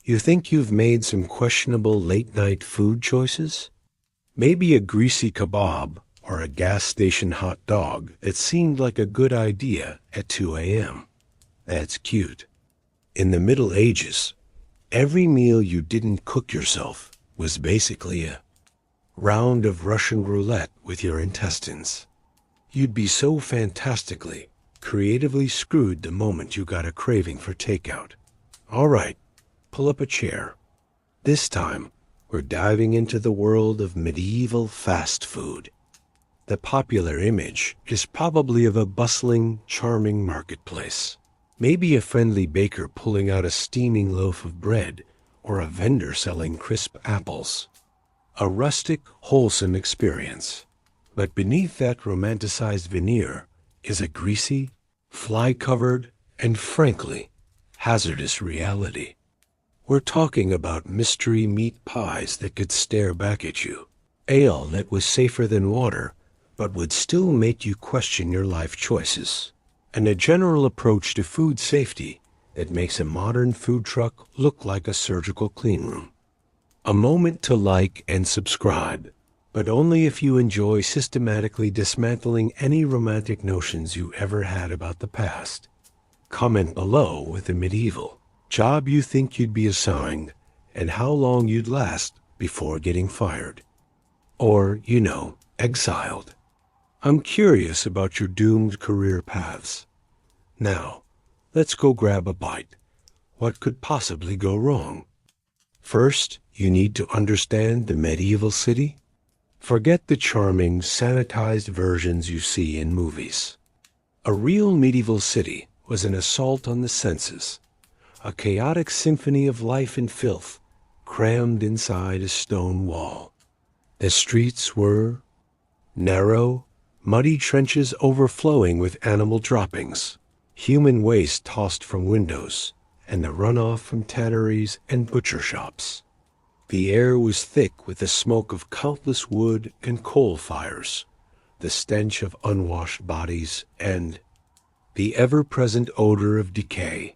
You think you've made some questionable late-night food choices? Maybe a greasy kebab or a gas station hot dog that seemed like a good idea at 2 a.m. That's cute. In the Middle Ages, every meal you didn't cook yourself was basically a round of Russian roulette with your intestines. You'd be so fantastically, creatively screwed the moment you got a craving for takeout. All right, pull up a chair. This time, we're diving into the world of medieval fast food. The popular image is probably of a bustling, charming marketplace. Maybe a friendly baker pulling out a steaming loaf of bread, or a vendor selling crisp apples. A rustic, wholesome experience. But beneath that romanticized veneer is a greasy, fly-covered, and frankly, hazardous reality. We're talking about mystery meat pies that could stare back at you, ale that was safer than water, but would still make you question your life choices, and a general approach to food safety that makes a modern food truck look like a surgical cleanroom. A moment to like and subscribe, but only if you enjoy systematically dismantling any romantic notions you ever had about the past. Comment below with a medieval job you think you'd be assigned and how long you'd last before getting fired. Or, exiled. I'm curious about your doomed career paths. Now, let's go grab a bite. What could possibly go wrong? First, you need to understand the medieval city. Forget the charming, sanitized versions you see in movies. A real medieval city was an assault on the senses, a chaotic symphony of life and filth crammed inside a stone wall. The streets were narrow, muddy trenches overflowing with animal droppings, human waste tossed from windows, and the runoff from tanneries and butcher shops. The air was thick with the smoke of countless wood and coal fires, the stench of unwashed bodies, and the ever-present odor of decay.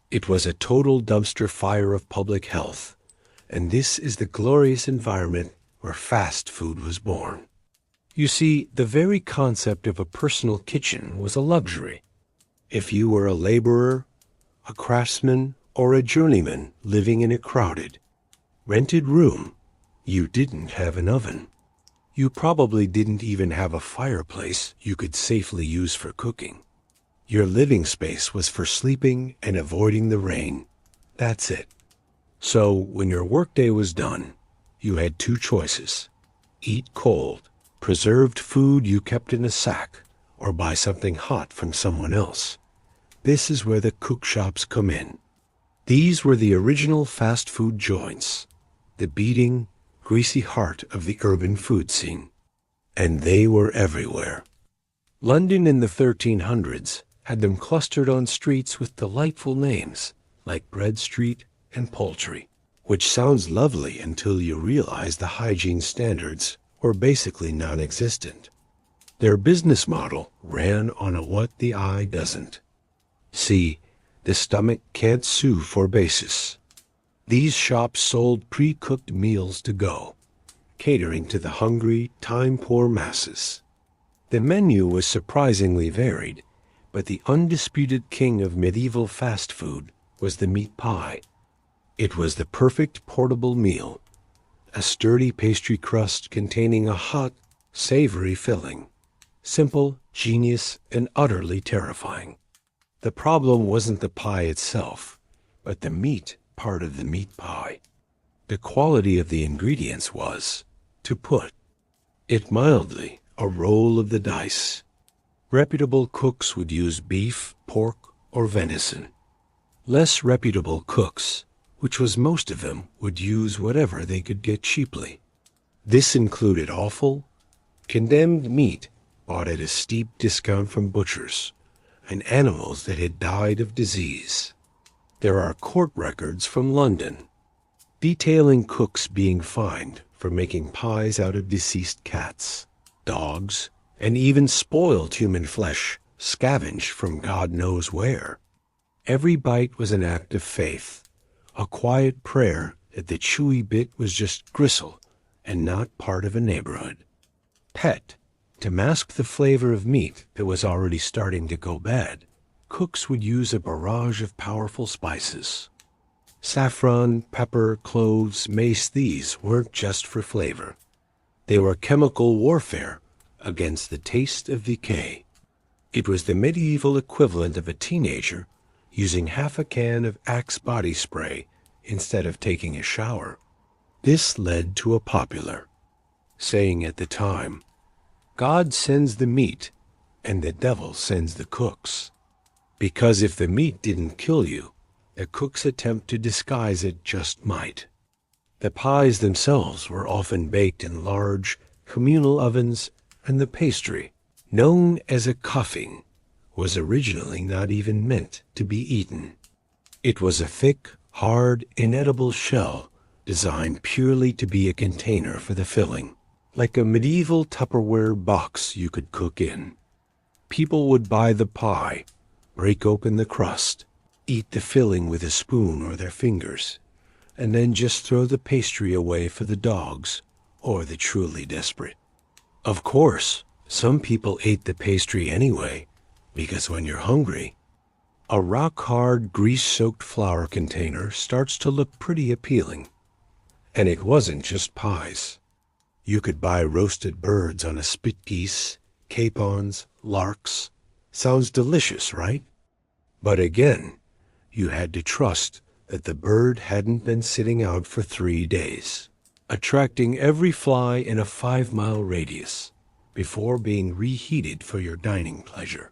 It was a total dumpster fire of public health, and this is the glorious environment where fast food was born. You see, the very concept of a personal kitchen was a luxury. If you were a laborer, a craftsman, or a journeyman living in a crowded, rented room, you didn't have an oven. You probably didn't even have a fireplace you could safely use for cooking. Your living space was for sleeping and avoiding the rain. That's it. So when your workday was done, you had two choices. Eat cold, preserved food you kept in a sack, or buy something hot from someone else. This is where the cook shops come in. These were the original fast food joints, the beating, greasy heart of the urban food scene. And they were everywhere. London in the 1300s had them clustered on streets with delightful names like Bread Street and Poultry, which sounds lovely until you realize the hygiene standards were basically non-existent. Their business model ran on a what the eye doesn't. See, the stomach can't sue for basis. These shops sold pre-cooked meals to go, catering to the hungry, time-poor masses. The menu was surprisingly varied, but the undisputed king of medieval fast food was the meat pie. It was the perfect portable meal, a sturdy pastry crust containing a hot, savory filling. Simple, genius, and utterly terrifying. The problem wasn't the pie itself, but the meat part of the meat pie. The quality of the ingredients was, to put it mildly, a roll of the dice. Reputable cooks would use beef, pork, or venison. Less reputable cooks, which was most of them, would use whatever they could get cheaply. This included offal, condemned meat bought at a steep discount from butchers, and animals that had died of disease. There are court records from London detailing cooks being fined for making pies out of deceased cats, dogs, and even spoiled human flesh scavenged from God knows where. Every bite was an act of faith, a quiet prayer that the chewy bit was just gristle and not part of a neighborhood. Pet, to mask the flavor of meat that was already starting to go bad, cooks would use a barrage of powerful spices. Saffron, pepper, cloves, mace, these weren't just for flavor. They were chemical warfare against the taste of decay. It was the medieval equivalent of a teenager using half a can of Axe body spray instead of taking a shower. This led to a popular saying at the time, "God sends the meat and the devil sends the cooks." Because if the meat didn't kill you, the cook's attempt to disguise it just might. The pies themselves were often baked in large, communal ovens, and the pastry, known as a cuffing, was originally not even meant to be eaten. It was a thick, hard, inedible shell designed purely to be a container for the filling, like a medieval Tupperware box you could cook in. People would buy the pie, break open the crust, eat the filling with a spoon or their fingers, and then just throw the pastry away for the dogs or the truly desperate. Of course, some people ate the pastry anyway, because when you're hungry, a rock-hard, grease-soaked flour container starts to look pretty appealing. And it wasn't just pies. You could buy roasted birds on a spit geese, capons, larks. Sounds delicious, right? But again, you had to trust that the bird hadn't been sitting out for 3 days, attracting every fly in a 5-mile radius before being reheated for your dining pleasure.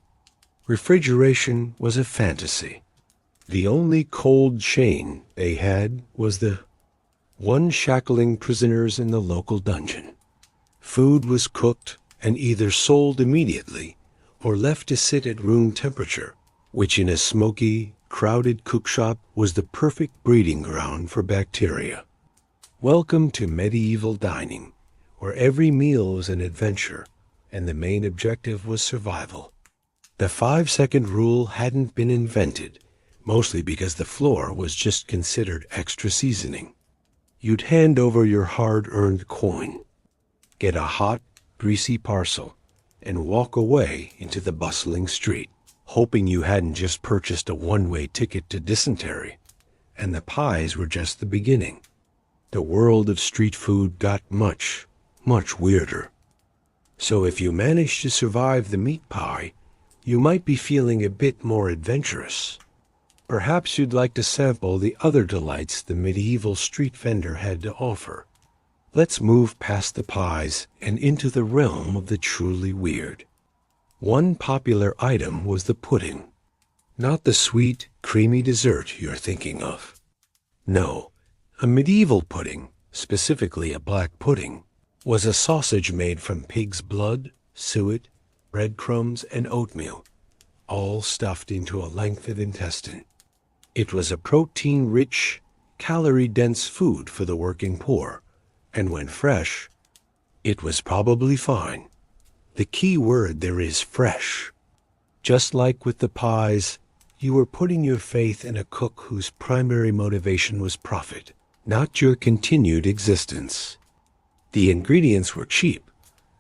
Refrigeration was a fantasy. The only cold chain they had was the one shackling prisoners in the local dungeon. Food was cooked and either sold immediately or left to sit at room temperature, which in a smoky, crowded cookshop was the perfect breeding ground for bacteria. Welcome to medieval dining, where every meal was an adventure and the main objective was survival. The 5-second rule hadn't been invented, mostly because the floor was just considered extra seasoning. You'd hand over your hard-earned coin, get a hot, greasy parcel, and walk away into the bustling street, hoping you hadn't just purchased a one-way ticket to dysentery, and the pies were just the beginning. The world of street food got much, much weirder. So if you managed to survive the meat pie, you might be feeling a bit more adventurous. Perhaps you'd like to sample the other delights the medieval street vendor had to offer. Let's move past the pies and into the realm of the truly weird. One popular item was the pudding. Not the sweet, creamy dessert you're thinking of. No, a medieval pudding, specifically a black pudding, was a sausage made from pig's blood, suet, breadcrumbs, and oatmeal, all stuffed into a length of intestine. It was a protein-rich, calorie-dense food for the working poor, and when fresh, it was probably fine. The key word there is fresh. Just like with the pies, you were putting your faith in a cook whose primary motivation was profit, not your continued existence. The ingredients were cheap,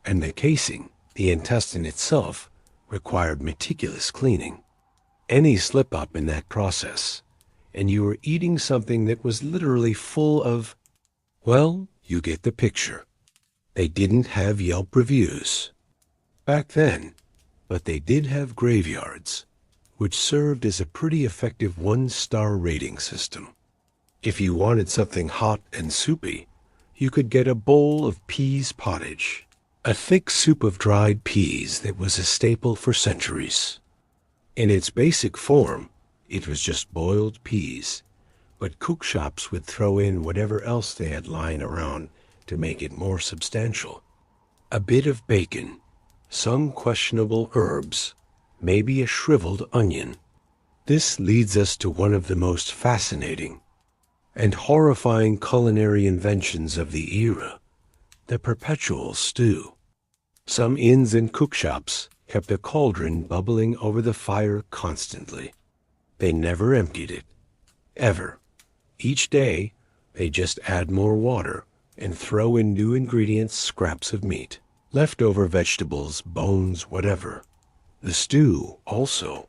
and the casing, the intestine itself, required meticulous cleaning. Any slip-up in that process, and you were eating something that was literally full of, well, you get the picture. They didn't have Yelp reviews back then, but they did have graveyards, which served as a pretty effective 1-star rating system. If you wanted something hot and soupy, you could get a bowl of peas pottage, a thick soup of dried peas that was a staple for centuries. In its basic form, it was just boiled peas, but cookshops would throw in whatever else they had lying around to make it more substantial. A bit of bacon, some questionable herbs, maybe a shriveled onion. This leads us to one of the most fascinating and horrifying culinary inventions of the era, the perpetual stew. Some inns and cookshops kept a cauldron bubbling over the fire constantly. They never emptied it, ever, Each day, they just add more water and throw in new ingredients, scraps of meat, leftover vegetables, bones, whatever. The stew, also,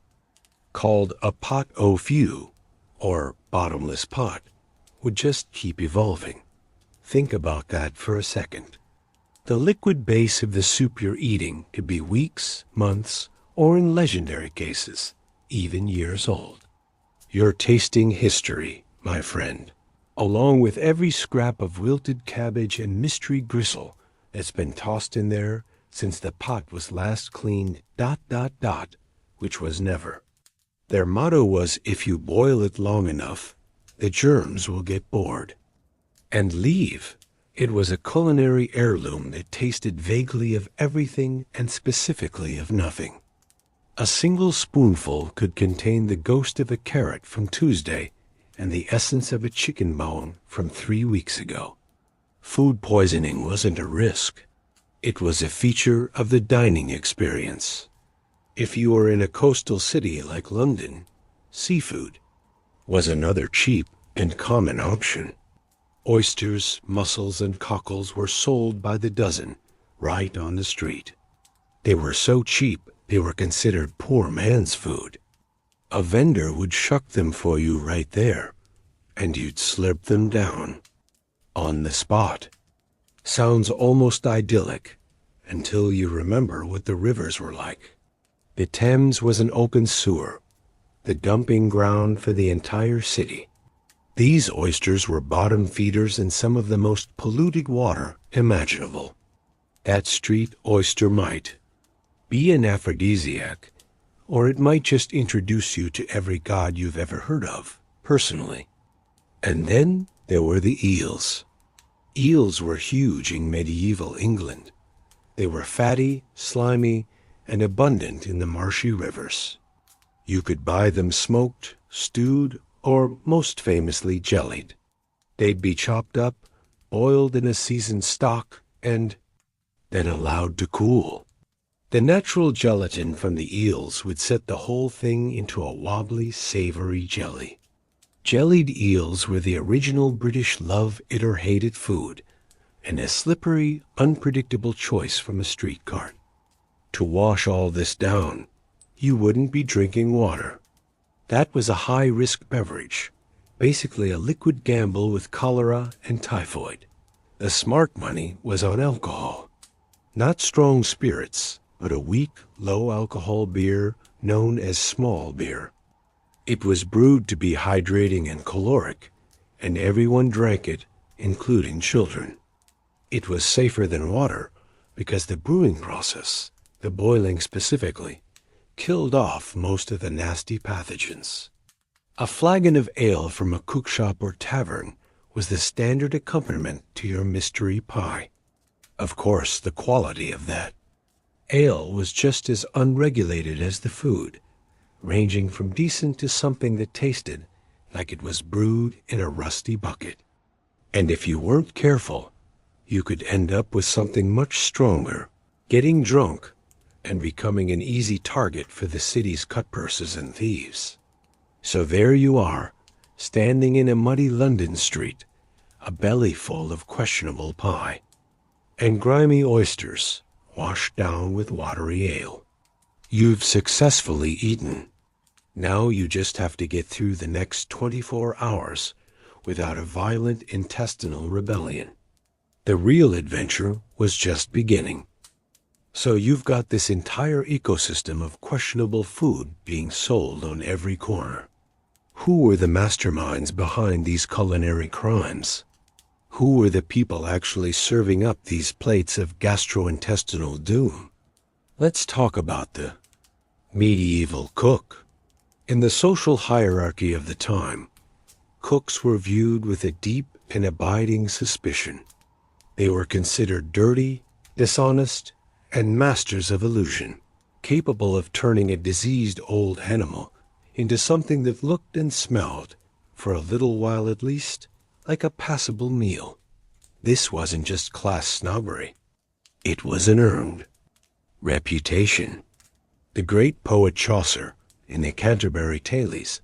called a pot au feu, or bottomless pot, would just keep evolving. Think about that for a second. The liquid base of the soup you're eating could be weeks, months, or in legendary cases, even years old. You're tasting history, my friend, along with every scrap of wilted cabbage and mystery gristle that's been tossed in there since the pot was last cleaned, ... which was never. Their motto was, if you boil it long enough, the germs will get bored and leave. It was a culinary heirloom that tasted vaguely of everything and specifically of nothing. A single spoonful could contain the ghost of a carrot from Tuesday and the essence of a chicken bone from 3 weeks ago. Food poisoning wasn't a risk. It was a feature of the dining experience. If you were in a coastal city like London, seafood was another cheap and common option. Oysters, mussels, and cockles were sold by the dozen, right on the street. They were so cheap, they were considered poor man's food. A vendor would shuck them for you right there, and you'd slurp them down, on the spot. Sounds almost idyllic, until you remember what the rivers were like. The Thames was an open sewer, the dumping ground for the entire city. These oysters were bottom feeders in some of the most polluted water imaginable. That street oyster might be an aphrodisiac, or it might just introduce you to every god you've ever heard of, personally. And then there were the eels. Eels were huge in medieval England. They were fatty, slimy, and abundant in the marshy rivers. You could buy them smoked, stewed, or most famously jellied. They'd be chopped up, boiled in a seasoned stock, and then allowed to cool. The natural gelatin from the eels would set the whole thing into a wobbly, savory jelly. Jellied eels were the original British love it or hate it food, and a slippery, unpredictable choice from a street cart. To wash all this down, you wouldn't be drinking water. That was a high-risk beverage, basically a liquid gamble with cholera and typhoid. The smart money was on alcohol. Not strong spirits, but a weak, low-alcohol beer known as small beer. It was brewed to be hydrating and caloric, and everyone drank it, including children. It was safer than water because the brewing process, the boiling specifically, killed off most of the nasty pathogens. A flagon of ale from a cookshop or tavern was the standard accompaniment to your mystery pie. Of course, the quality of that. Ale was just as unregulated as the food, ranging from decent to something that tasted like it was brewed in a rusty bucket. And if you weren't careful, you could end up with something much stronger, getting drunk, and becoming an easy target for the city's cutpurses and thieves. So there you are, standing in a muddy London street, a belly full of questionable pie, and grimy oysters washed down with watery ale. You've successfully eaten. Now you just have to get through the next 24 hours without a violent intestinal rebellion. The real adventure was just beginning. So you've got this entire ecosystem of questionable food being sold on every corner. Who were the masterminds behind these culinary crimes? Who were the people actually serving up these plates of gastrointestinal doom? Let's talk about the medieval cook. In the social hierarchy of the time, cooks were viewed with a deep and abiding suspicion. They were considered dirty, dishonest, and masters of illusion, capable of turning a diseased old animal into something that looked and smelled, for a little while at least, like a passable meal. This wasn't just class snobbery. It was an earned reputation. The great poet Chaucer, in the Canterbury Tales,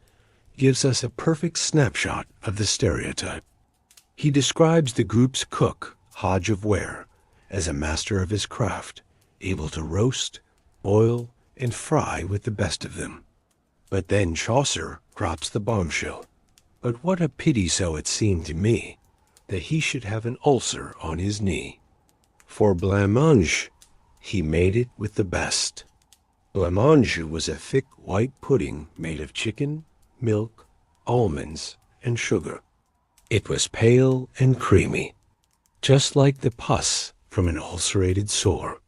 gives us a perfect snapshot of the stereotype. He describes the group's cook, Hodge of Ware, as a master of his craft, able to roast, boil, and fry with the best of them. But then Chaucer drops the bombshell. But what a pity, so it seemed to me, that he should have an ulcer on his knee. For blancmange, he made it with the best. Blancmange was a thick white pudding made of chicken, milk, almonds, and sugar. It was pale and creamy, just like the pus from an ulcerated sore.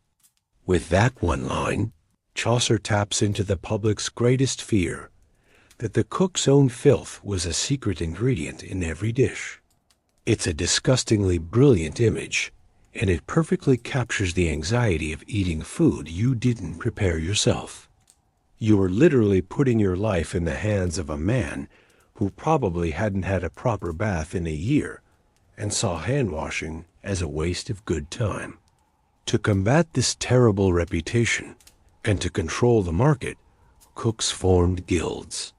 With that one line, Chaucer taps into the public's greatest fear, that the cook's own filth was a secret ingredient in every dish. It's a disgustingly brilliant image, and it perfectly captures the anxiety of eating food you didn't prepare yourself. You were literally putting your life in the hands of a man who probably hadn't had a proper bath in a year and saw hand-washing as a waste of good time. To combat this terrible reputation and to control the market, cooks formed guilds.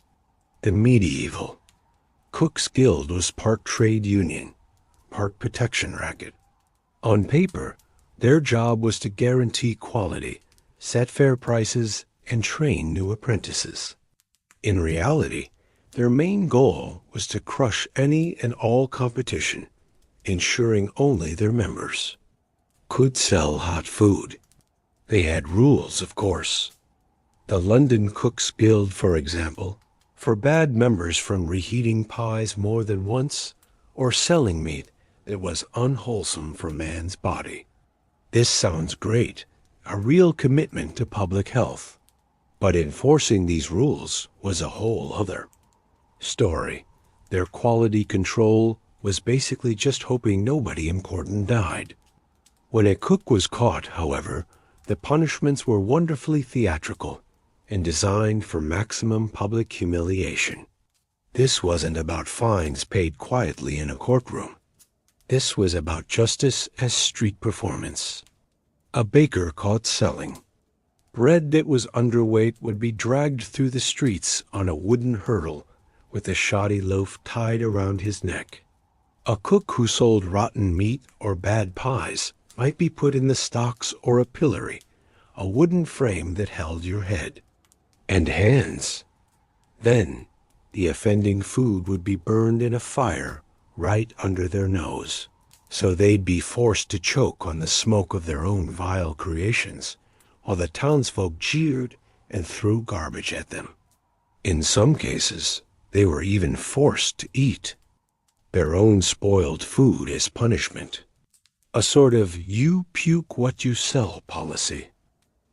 The medieval Cook's Guild was part trade union, part protection racket. On paper, their job was to guarantee quality, set fair prices, and train new apprentices. In reality, their main goal was to crush any and all competition, ensuring only their members could sell hot food. They had rules, of course. The London Cooks Guild, for example, forbade members from reheating pies more than once or selling meat that was unwholesome for man's body. This sounds great, a real commitment to public health. But enforcing these rules was a whole other story. Their quality control was basically just hoping nobody important died. When a cook was caught, however, the punishments were wonderfully theatrical and designed for maximum public humiliation. This wasn't about fines paid quietly in a courtroom. This was about justice as street performance. A baker caught selling bread that was underweight would be dragged through the streets on a wooden hurdle with a shoddy loaf tied around his neck. A cook who sold rotten meat or bad pies might be put in the stocks or a pillory, a wooden frame that held your head and hands. Then the offending food would be burned in a fire right under their nose, so they'd be forced to choke on the smoke of their own vile creations, while the townsfolk jeered and threw garbage at them. In some cases, they were even forced to eat their own spoiled food as punishment. A sort of you puke what you sell policy.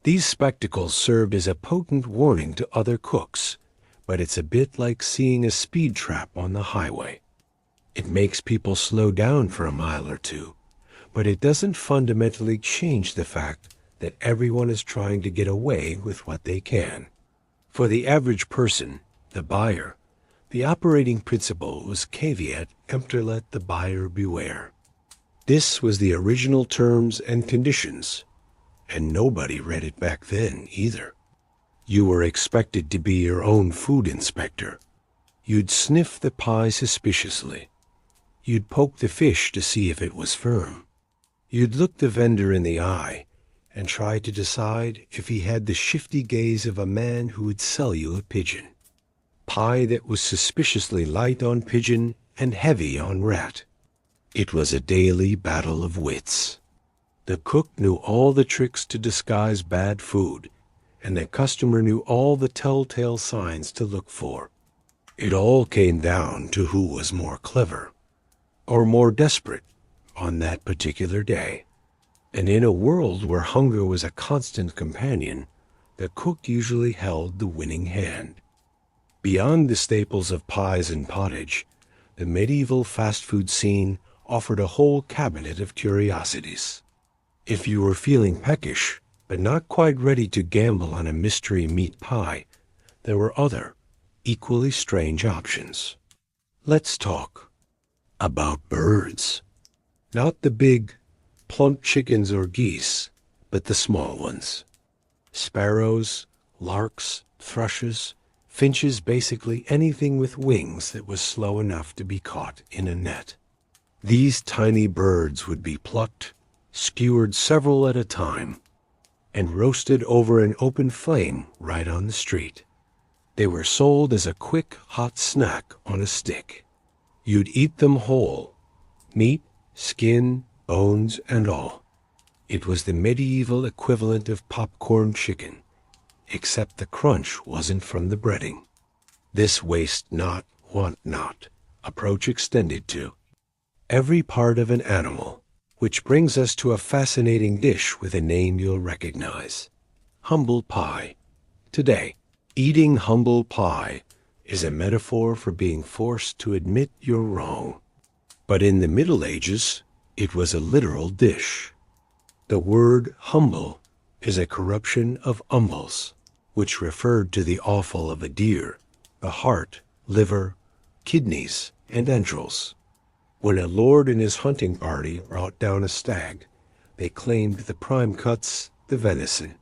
These spectacles served as a potent warning to other cooks, but it's a bit like seeing a speed trap on the highway. It makes people slow down for a mile or two, but it doesn't fundamentally change the fact that everyone is trying to get away with what they can. For the average person, the buyer, the operating principle was caveat emptor, let the buyer beware. This was the original terms and conditions, and nobody read it back then either. You were expected to be your own food inspector. You'd sniff the pie suspiciously. You'd poke the fish to see if it was firm. You'd look the vendor in the eye and try to decide if he had the shifty gaze of a man who would sell you a pigeon. Pie that was suspiciously light on pigeon and heavy on rat. It was a daily battle of wits. The cook knew all the tricks to disguise bad food, and the customer knew all the telltale signs to look for. It all came down to who was more clever, or more desperate, on that particular day. And in a world where hunger was a constant companion, the cook usually held the winning hand. Beyond the staples of pies and pottage, the medieval fast food scene offered a whole cabinet of curiosities. If you were feeling peckish, but not quite ready to gamble on a mystery meat pie, there were other, equally strange options. Let's talk about birds. Not the big, plump chickens or geese, but the small ones. Sparrows, larks, thrushes, Finches, basically anything with wings that was slow enough to be caught in a net. These tiny birds would be plucked, skewered several at a time, and roasted over an open flame right on the street. They were sold as a quick, hot snack on a stick. You'd eat them whole, meat, skin, bones, and all. It was the medieval equivalent of popcorn chicken, except the crunch wasn't from the breading. This waste not, want not approach extended to every part of an animal, which brings us to a fascinating dish with a name you'll recognize: humble pie. Today, eating humble pie is a metaphor for being forced to admit you're wrong. But in the Middle Ages, it was a literal dish. The word humble is a corruption of umbles, which referred to the offal of a deer, the heart, liver, kidneys, and entrails. When a lord and his hunting party brought down a stag, they claimed the prime cuts, the venison.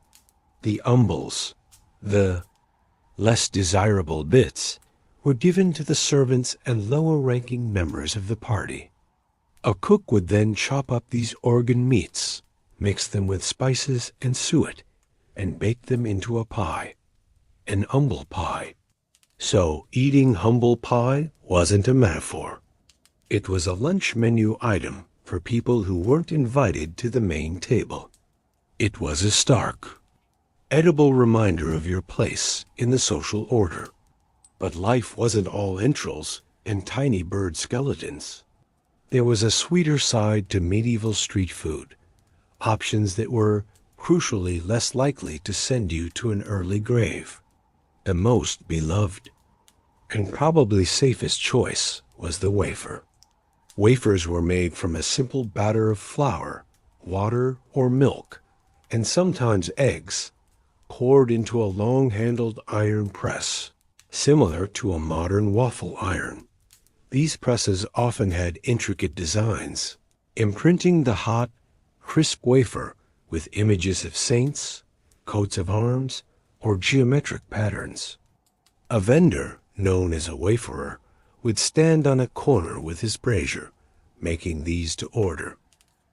The umbles, the less desirable bits, were given to the servants and lower-ranking members of the party. A cook would then chop up these organ meats, mix them with spices and suet, and bake them into a pie, an humble pie. So eating humble pie wasn't a metaphor. It was a lunch menu item for people who weren't invited to the main table. It was a stark, edible reminder of your place in the social order. But life wasn't all entrails and tiny bird skeletons. There was a sweeter side to medieval street food, options that were, crucially, less likely to send you to an early grave. The most beloved, and probably safest choice, was the wafer. Wafers were made from a simple batter of flour, water, or milk, and sometimes eggs, poured into a long-handled iron press, similar to a modern waffle iron. These presses often had intricate designs, imprinting the hot, crisp wafer with images of saints, coats of arms, or geometric patterns. A vendor, known as a waferer, would stand on a corner with his brazier, making these to order.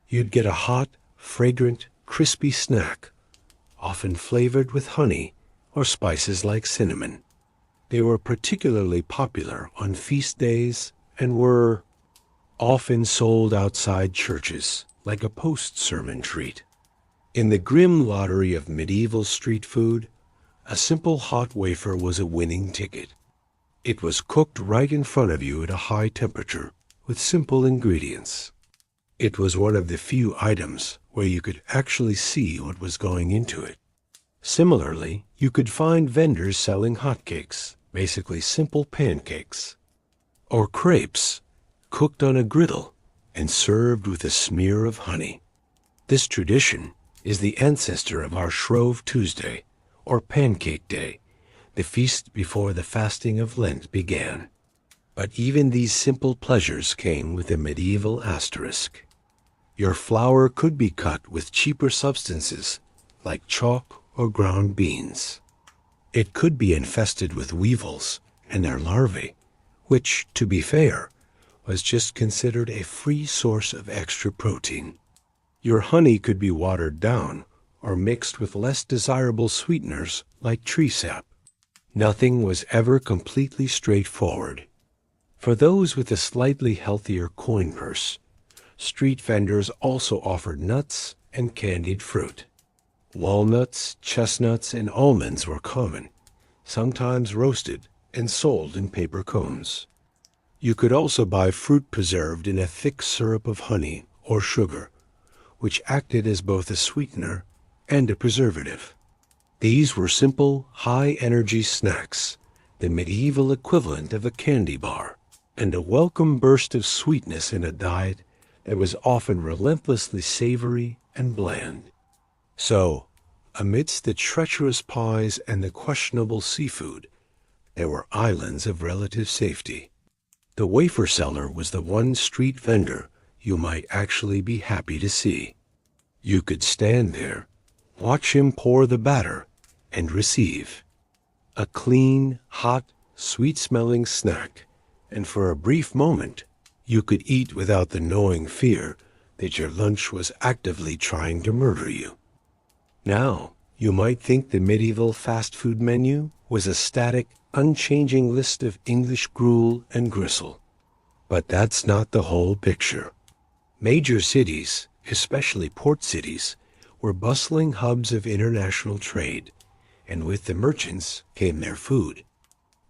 You'd get a hot, fragrant, crispy snack, often flavored with honey or spices like cinnamon. They were particularly popular on feast days and were often sold outside churches like a post-sermon treat. In the grim lottery of medieval street food, a simple hot wafer was a winning ticket. It was cooked right in front of you at a high temperature with simple ingredients. It was one of the few items where you could actually see what was going into it. Similarly, you could find vendors selling hotcakes, basically simple pancakes, or crepes, cooked on a griddle and served with a smear of honey. This tradition is the ancestor of our Shrove Tuesday, or Pancake Day, the feast before the fasting of Lent began. But even these simple pleasures came with a medieval asterisk. Your flour could be cut with cheaper substances like chalk or ground beans. It could be infested with weevils and their larvae, which, to be fair, was just considered a free source of extra protein. Your honey could be watered down or mixed with less desirable sweeteners like tree sap. Nothing was ever completely straightforward. For those with a slightly healthier coin purse, street vendors also offered nuts and candied fruit. Walnuts, chestnuts, and almonds were common, sometimes roasted and sold in paper cones. You could also buy fruit preserved in a thick syrup of honey or sugar, which acted as both a sweetener and a preservative. These were simple, high-energy snacks, the medieval equivalent of a candy bar, and a welcome burst of sweetness in a diet that was often relentlessly savory and bland. So, amidst the treacherous pies and the questionable seafood, there were islands of relative safety. The wafer seller was the one street vendor you might actually be happy to see. You could stand there, watch him pour the batter, and receive. A clean, hot, sweet-smelling snack, and for a brief moment, you could eat without the gnawing fear that your lunch was actively trying to murder you. Now, you might think the medieval fast food menu was a static, unchanging list of English gruel and gristle. But that's not the whole picture. Major cities, especially port cities, were bustling hubs of international trade, and with the merchants came their food.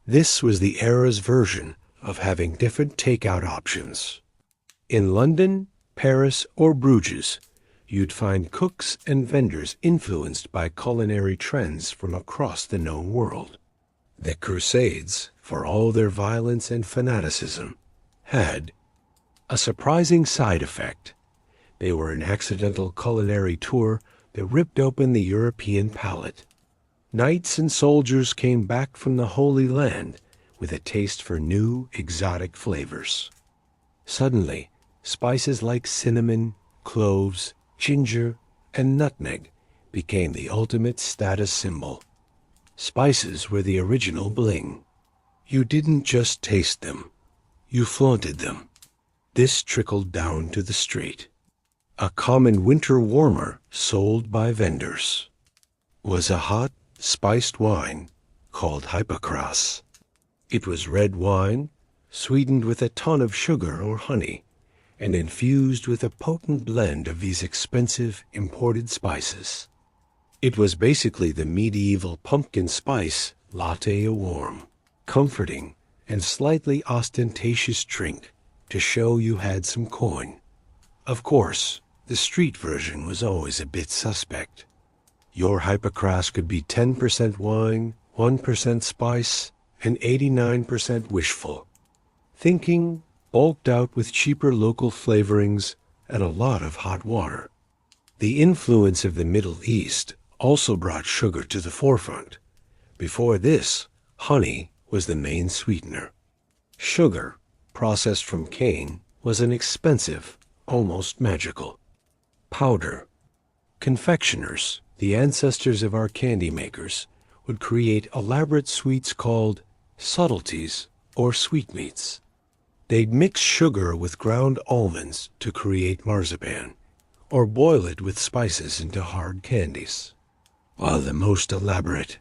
This was the era's version of having different takeout options. In London, Paris, or Bruges, you'd find cooks and vendors influenced by culinary trends from across the known world. The Crusades, for all their violence and fanaticism, had a surprising side effect. They were an accidental culinary tour that ripped open the European palate. Knights and soldiers came back from the Holy Land with a taste for new, exotic flavors. Suddenly, spices like cinnamon, cloves, ginger, and nutmeg became the ultimate status symbol. Spices were the original bling. You didn't just taste them, you flaunted them. This trickled down to the street. A common winter warmer sold by vendors was a hot, spiced wine called Hypocras. It was red wine, sweetened with a ton of sugar or honey, and infused with a potent blend of these expensive imported spices. It was basically the medieval pumpkin spice latte, a warm, comforting, and slightly ostentatious drink to show you had some coin. Of course, the street version was always a bit suspect. Your Hypocras could be 10% wine, 1% spice, and 89% wishful. Thinking, bulked out with cheaper local flavorings and a lot of hot water. The influence of the Middle East also brought sugar to the forefront. Before this, honey was the main sweetener. Sugar, processed from cane, was inexpensive, almost magical. Powder. Confectioners, the ancestors of our candy makers, would create elaborate sweets called subtleties or sweetmeats. They'd mix sugar with ground almonds to create marzipan, or boil it with spices into hard candies. While the most elaborate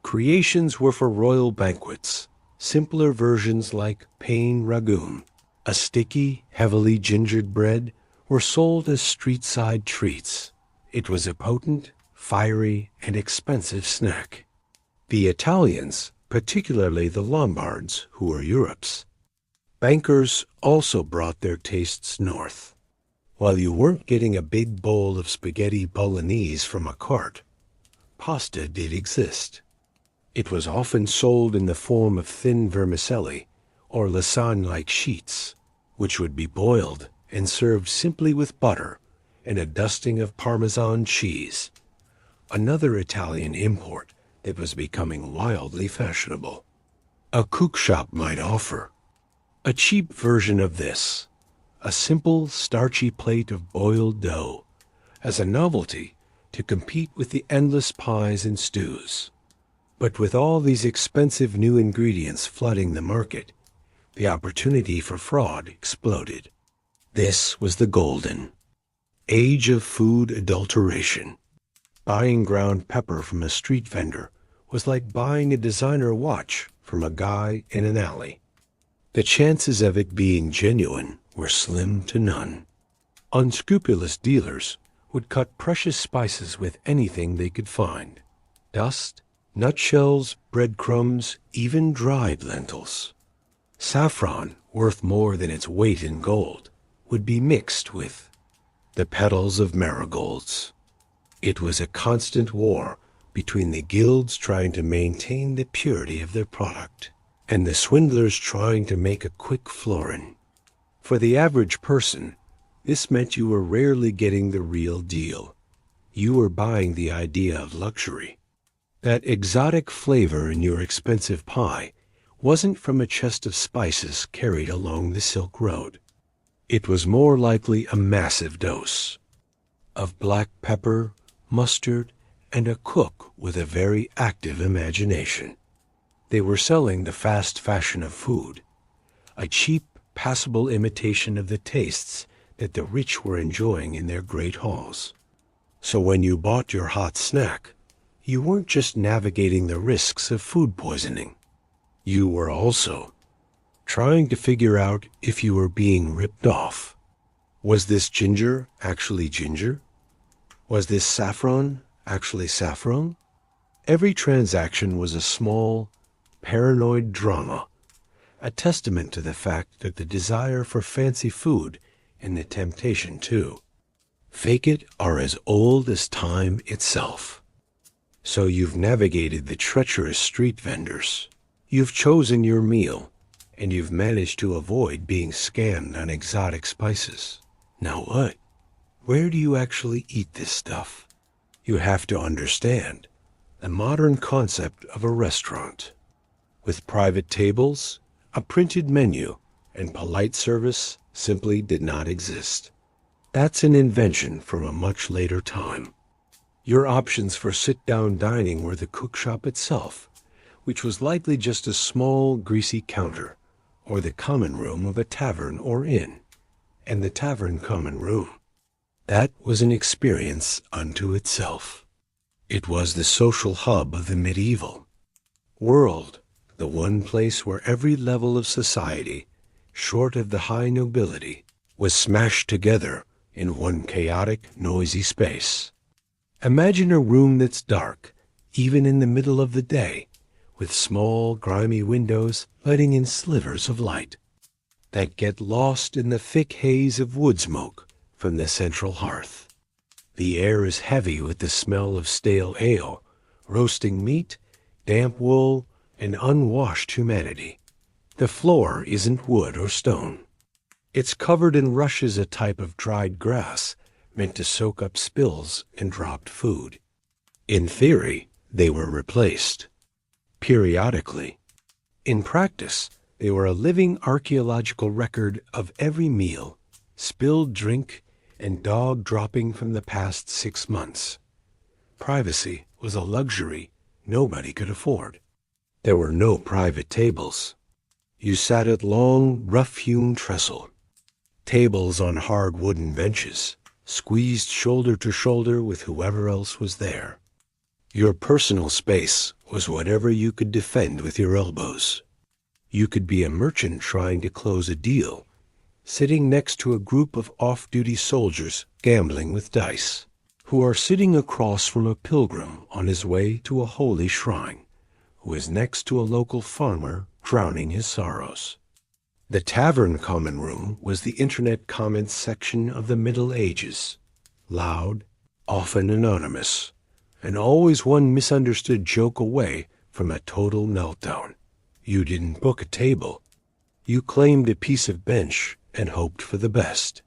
creations were for royal banquets, simpler versions like pain ragoon, a sticky, heavily gingered bread, were sold as street-side treats. It was a potent, fiery, and expensive snack. The Italians, particularly the Lombards, who were Europe's bankers, also brought their tastes north. While you weren't getting a big bowl of spaghetti bolognese from a cart, pasta did exist. It was often sold in the form of thin vermicelli or lasagne-like sheets, which would be boiled and served simply with butter and a dusting of Parmesan cheese, another Italian import that was becoming wildly fashionable. A cook shop might offer a cheap version of this, a simple, starchy plate of boiled dough, as a novelty to compete with the endless pies and stews. But with all these expensive new ingredients flooding the market, the opportunity for fraud exploded. This was the golden age of food adulteration. Buying ground pepper from a street vendor was like buying a designer watch from a guy in an alley. The chances of it being genuine were slim to none. Unscrupulous dealers would cut precious spices with anything they could find: dust, nutshells, breadcrumbs, even dried lentils. Saffron, worth more than its weight in gold, would be mixed with the petals of marigolds. It was a constant war between the guilds trying to maintain the purity of their product and the swindlers trying to make a quick florin. For the average person, this meant you were rarely getting the real deal. You were buying the idea of luxury. That exotic flavor in your expensive pie wasn't from a chest of spices carried along the Silk Road. It was more likely a massive dose of black pepper, mustard, and a cook with a very active imagination. They were selling the fast fashion of food, a cheap, passable imitation of the tastes that the rich were enjoying in their great halls. So when you bought your hot snack, you weren't just navigating the risks of food poisoning. You were also trying to figure out if you were being ripped off. Was this ginger actually ginger? Was this saffron actually saffron? Every transaction was a small, paranoid drama, a testament to the fact that the desire for fancy food and the temptation to fake it are as old as time itself. So you've navigated the treacherous street vendors. You've chosen your meal, and you've managed to avoid being scammed on exotic spices. Now what? Where do you actually eat this stuff? You have to understand the modern concept of a restaurant. With private tables, a printed menu, and polite service simply did not exist. That's an invention from a much later time. Your options for sit-down dining were the cookshop itself, which was likely just a small, greasy counter, or the common room of a tavern or inn. And the tavern common room, that was an experience unto itself. It was the social hub of the medieval world, the one place where every level of society, short of the high nobility, was smashed together in one chaotic, noisy space. Imagine a room that's dark, even in the middle of the day, with small, grimy windows letting in slivers of light that get lost in the thick haze of wood smoke from the central hearth. The air is heavy with the smell of stale ale, roasting meat, damp wool, and unwashed humanity. The floor isn't wood or stone. It's covered in rushes, a type of dried grass meant to soak up spills and dropped food. In theory, they were replaced periodically. In practice, they were a living archaeological record of every meal, spilled drink, and dog dropping from the past 6 months. Privacy was a luxury nobody could afford. There were no private tables. You sat at long, rough-hewn trestle, tables on hard wooden benches, squeezed shoulder to shoulder with whoever else was there. Your personal space was whatever you could defend with your elbows. You could be a merchant trying to close a deal, sitting next to a group of off-duty soldiers gambling with dice, who are sitting across from a pilgrim on his way to a holy shrine, who is next to a local farmer drowning his sorrows. The tavern common room was the internet comments section of the Middle Ages, loud, often anonymous, and always one misunderstood joke away from a total meltdown. You didn't book a table. You claimed a piece of bench and hoped for the best.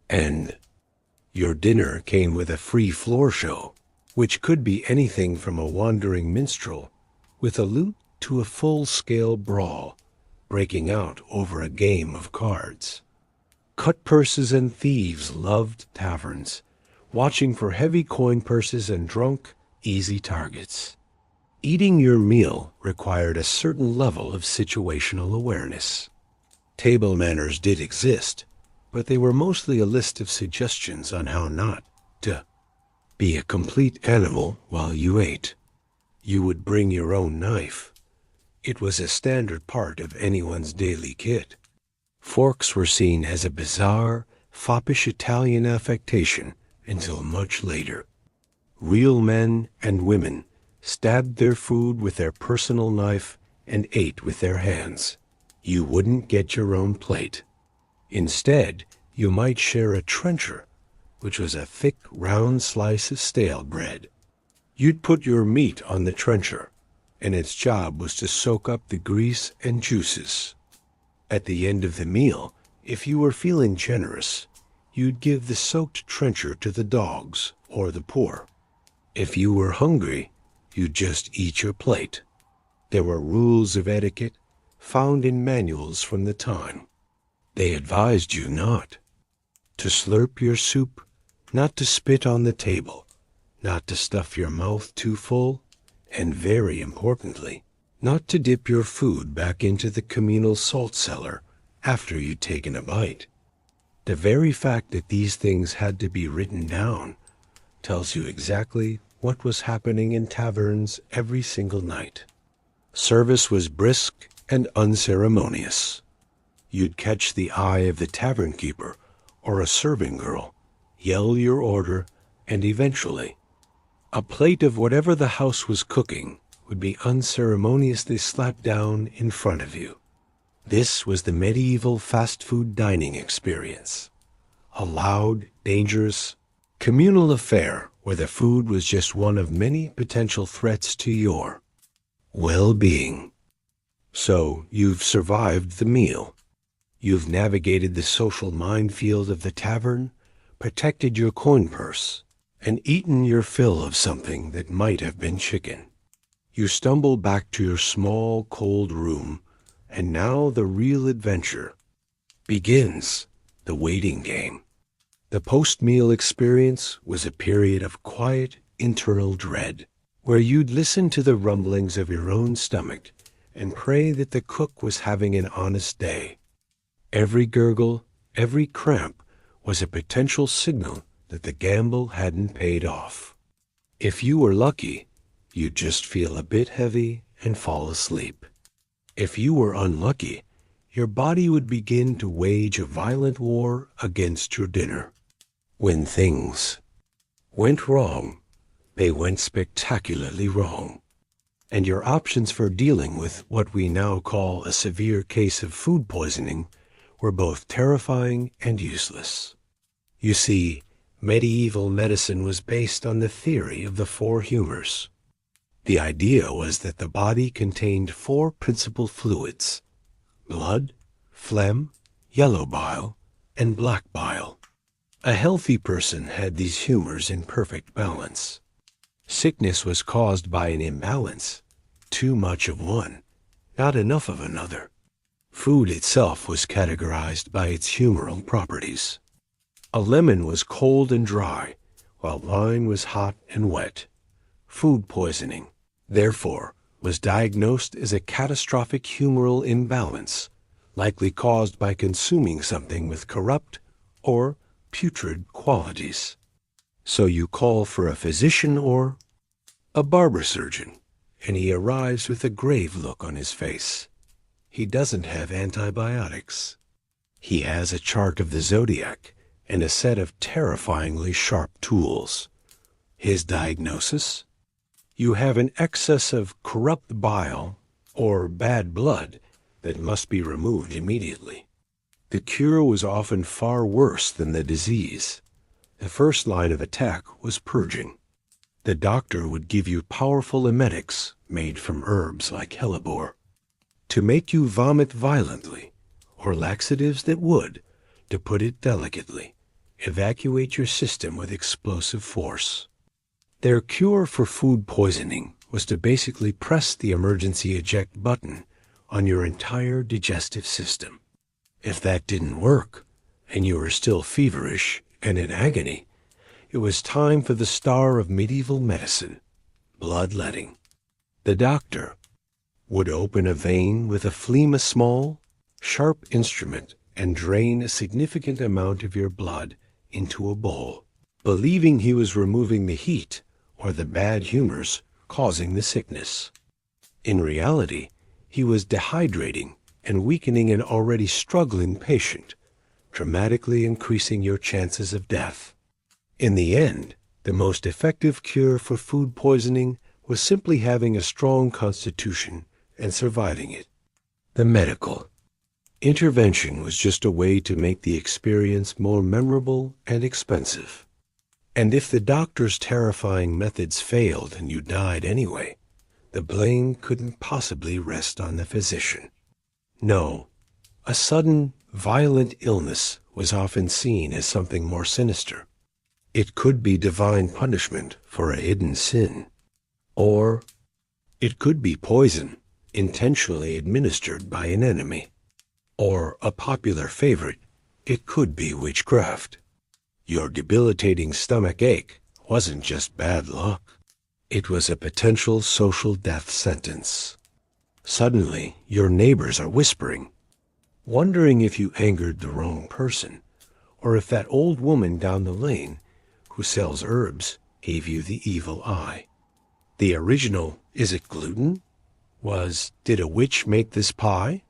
And your dinner came with a free floor show, which could be anything from a wandering minstrel with a lute to a full-scale brawl breaking out over a game of cards. Cut purses and thieves loved taverns, watching for heavy coin purses and drunk, easy targets. Eating your meal required a certain level of situational awareness. Table manners did exist, but they were mostly a list of suggestions on how not to be a complete animal while you ate. You would bring your own knife. It was a standard part of anyone's daily kit. Forks were seen as a bizarre, foppish Italian affectation until much later. Real men and women stabbed their food with their personal knife and ate with their hands. You wouldn't get your own plate. Instead, you might share a trencher, which was a thick, round slice of stale bread. You'd put your meat on the trencher, and its job was to soak up the grease and juices. At the end of the meal, if you were feeling generous, you'd give the soaked trencher to the dogs or the poor. If you were hungry, you'd just eat your plate. There were rules of etiquette found in manuals from the time. They advised you not to slurp your soup, not to spit on the table, not to stuff your mouth too full, and very importantly, not to dip your food back into the communal salt cellar after you'd taken a bite. The very fact that these things had to be written down tells you exactly what was happening in taverns every single night. Service was brisk and unceremonious. You'd catch the eye of the tavern keeper or a serving girl, yell your order, and eventually, a plate of whatever the house was cooking would be unceremoniously slapped down in front of you. This was the medieval fast food dining experience. A loud, dangerous, communal affair where the food was just one of many potential threats to your well-being. So you've survived the meal. You've navigated the social minefield of the tavern, protected your coin purse, and eaten your fill of something that might have been chicken. You stumble back to your small, cold room, and now the real adventure begins, the waiting game. The post-meal experience was a period of quiet, internal dread, where you'd listen to the rumblings of your own stomach and pray that the cook was having an honest day. Every gurgle, every cramp was a potential signal that the gamble hadn't paid off. If you were lucky, you'd just feel a bit heavy and fall asleep. If you were unlucky, your body would begin to wage a violent war against your dinner. When things went wrong, they went spectacularly wrong, and your options for dealing with what we now call a severe case of food poisoning were both terrifying and useless. You see, medieval medicine was based on the theory of the four humors. The idea was that the body contained four principal fluids: blood, phlegm, yellow bile, and black bile. A healthy person had these humors in perfect balance. Sickness was caused by an imbalance, too much of one, not enough of another. Food itself was categorized by its humoral properties. A lemon was cold and dry, while wine was hot and wet. Food poisoning, therefore, was diagnosed as a catastrophic humoral imbalance, likely caused by consuming something with corrupt or putrid qualities. So you call for a physician or a barber surgeon, and he arrives with a grave look on his face. He doesn't have antibiotics. He has a chart of the zodiac and a set of terrifyingly sharp tools. His diagnosis? You have an excess of corrupt bile or bad blood that must be removed immediately. The cure was often far worse than the disease. The first line of attack was purging. The doctor would give you powerful emetics made from herbs like hellebore to make you vomit violently, or laxatives that would, to put it delicately, evacuate your system with explosive force. Their cure for food poisoning was to basically press the emergency eject button on your entire digestive system. If that didn't work, and you were still feverish and in agony, it was time for the star of medieval medicine, bloodletting. The doctor would open a vein with a phlegma small, sharp instrument and drain a significant amount of your blood into a bowl, believing he was removing the heat or the bad humors causing the sickness. In reality, he was dehydrating and weakening an already struggling patient, dramatically increasing your chances of death. In the end, the most effective cure for food poisoning was simply having a strong constitution and surviving it. The medical intervention was just a way to make the experience more memorable and expensive. And if the doctor's terrifying methods failed and you died anyway, the blame couldn't possibly rest on the physician. No, a sudden, violent illness was often seen as something more sinister. It could be divine punishment for a hidden sin, or it could be poison intentionally administered by an enemy, or a popular favorite, it could be witchcraft. Your debilitating stomach ache wasn't just bad luck. It was a potential social death sentence. Suddenly, your neighbors are whispering, wondering if you angered the wrong person, or if that old woman down the lane who sells herbs gave you the evil eye. The original, is it gluten? Was, did a witch make this pie?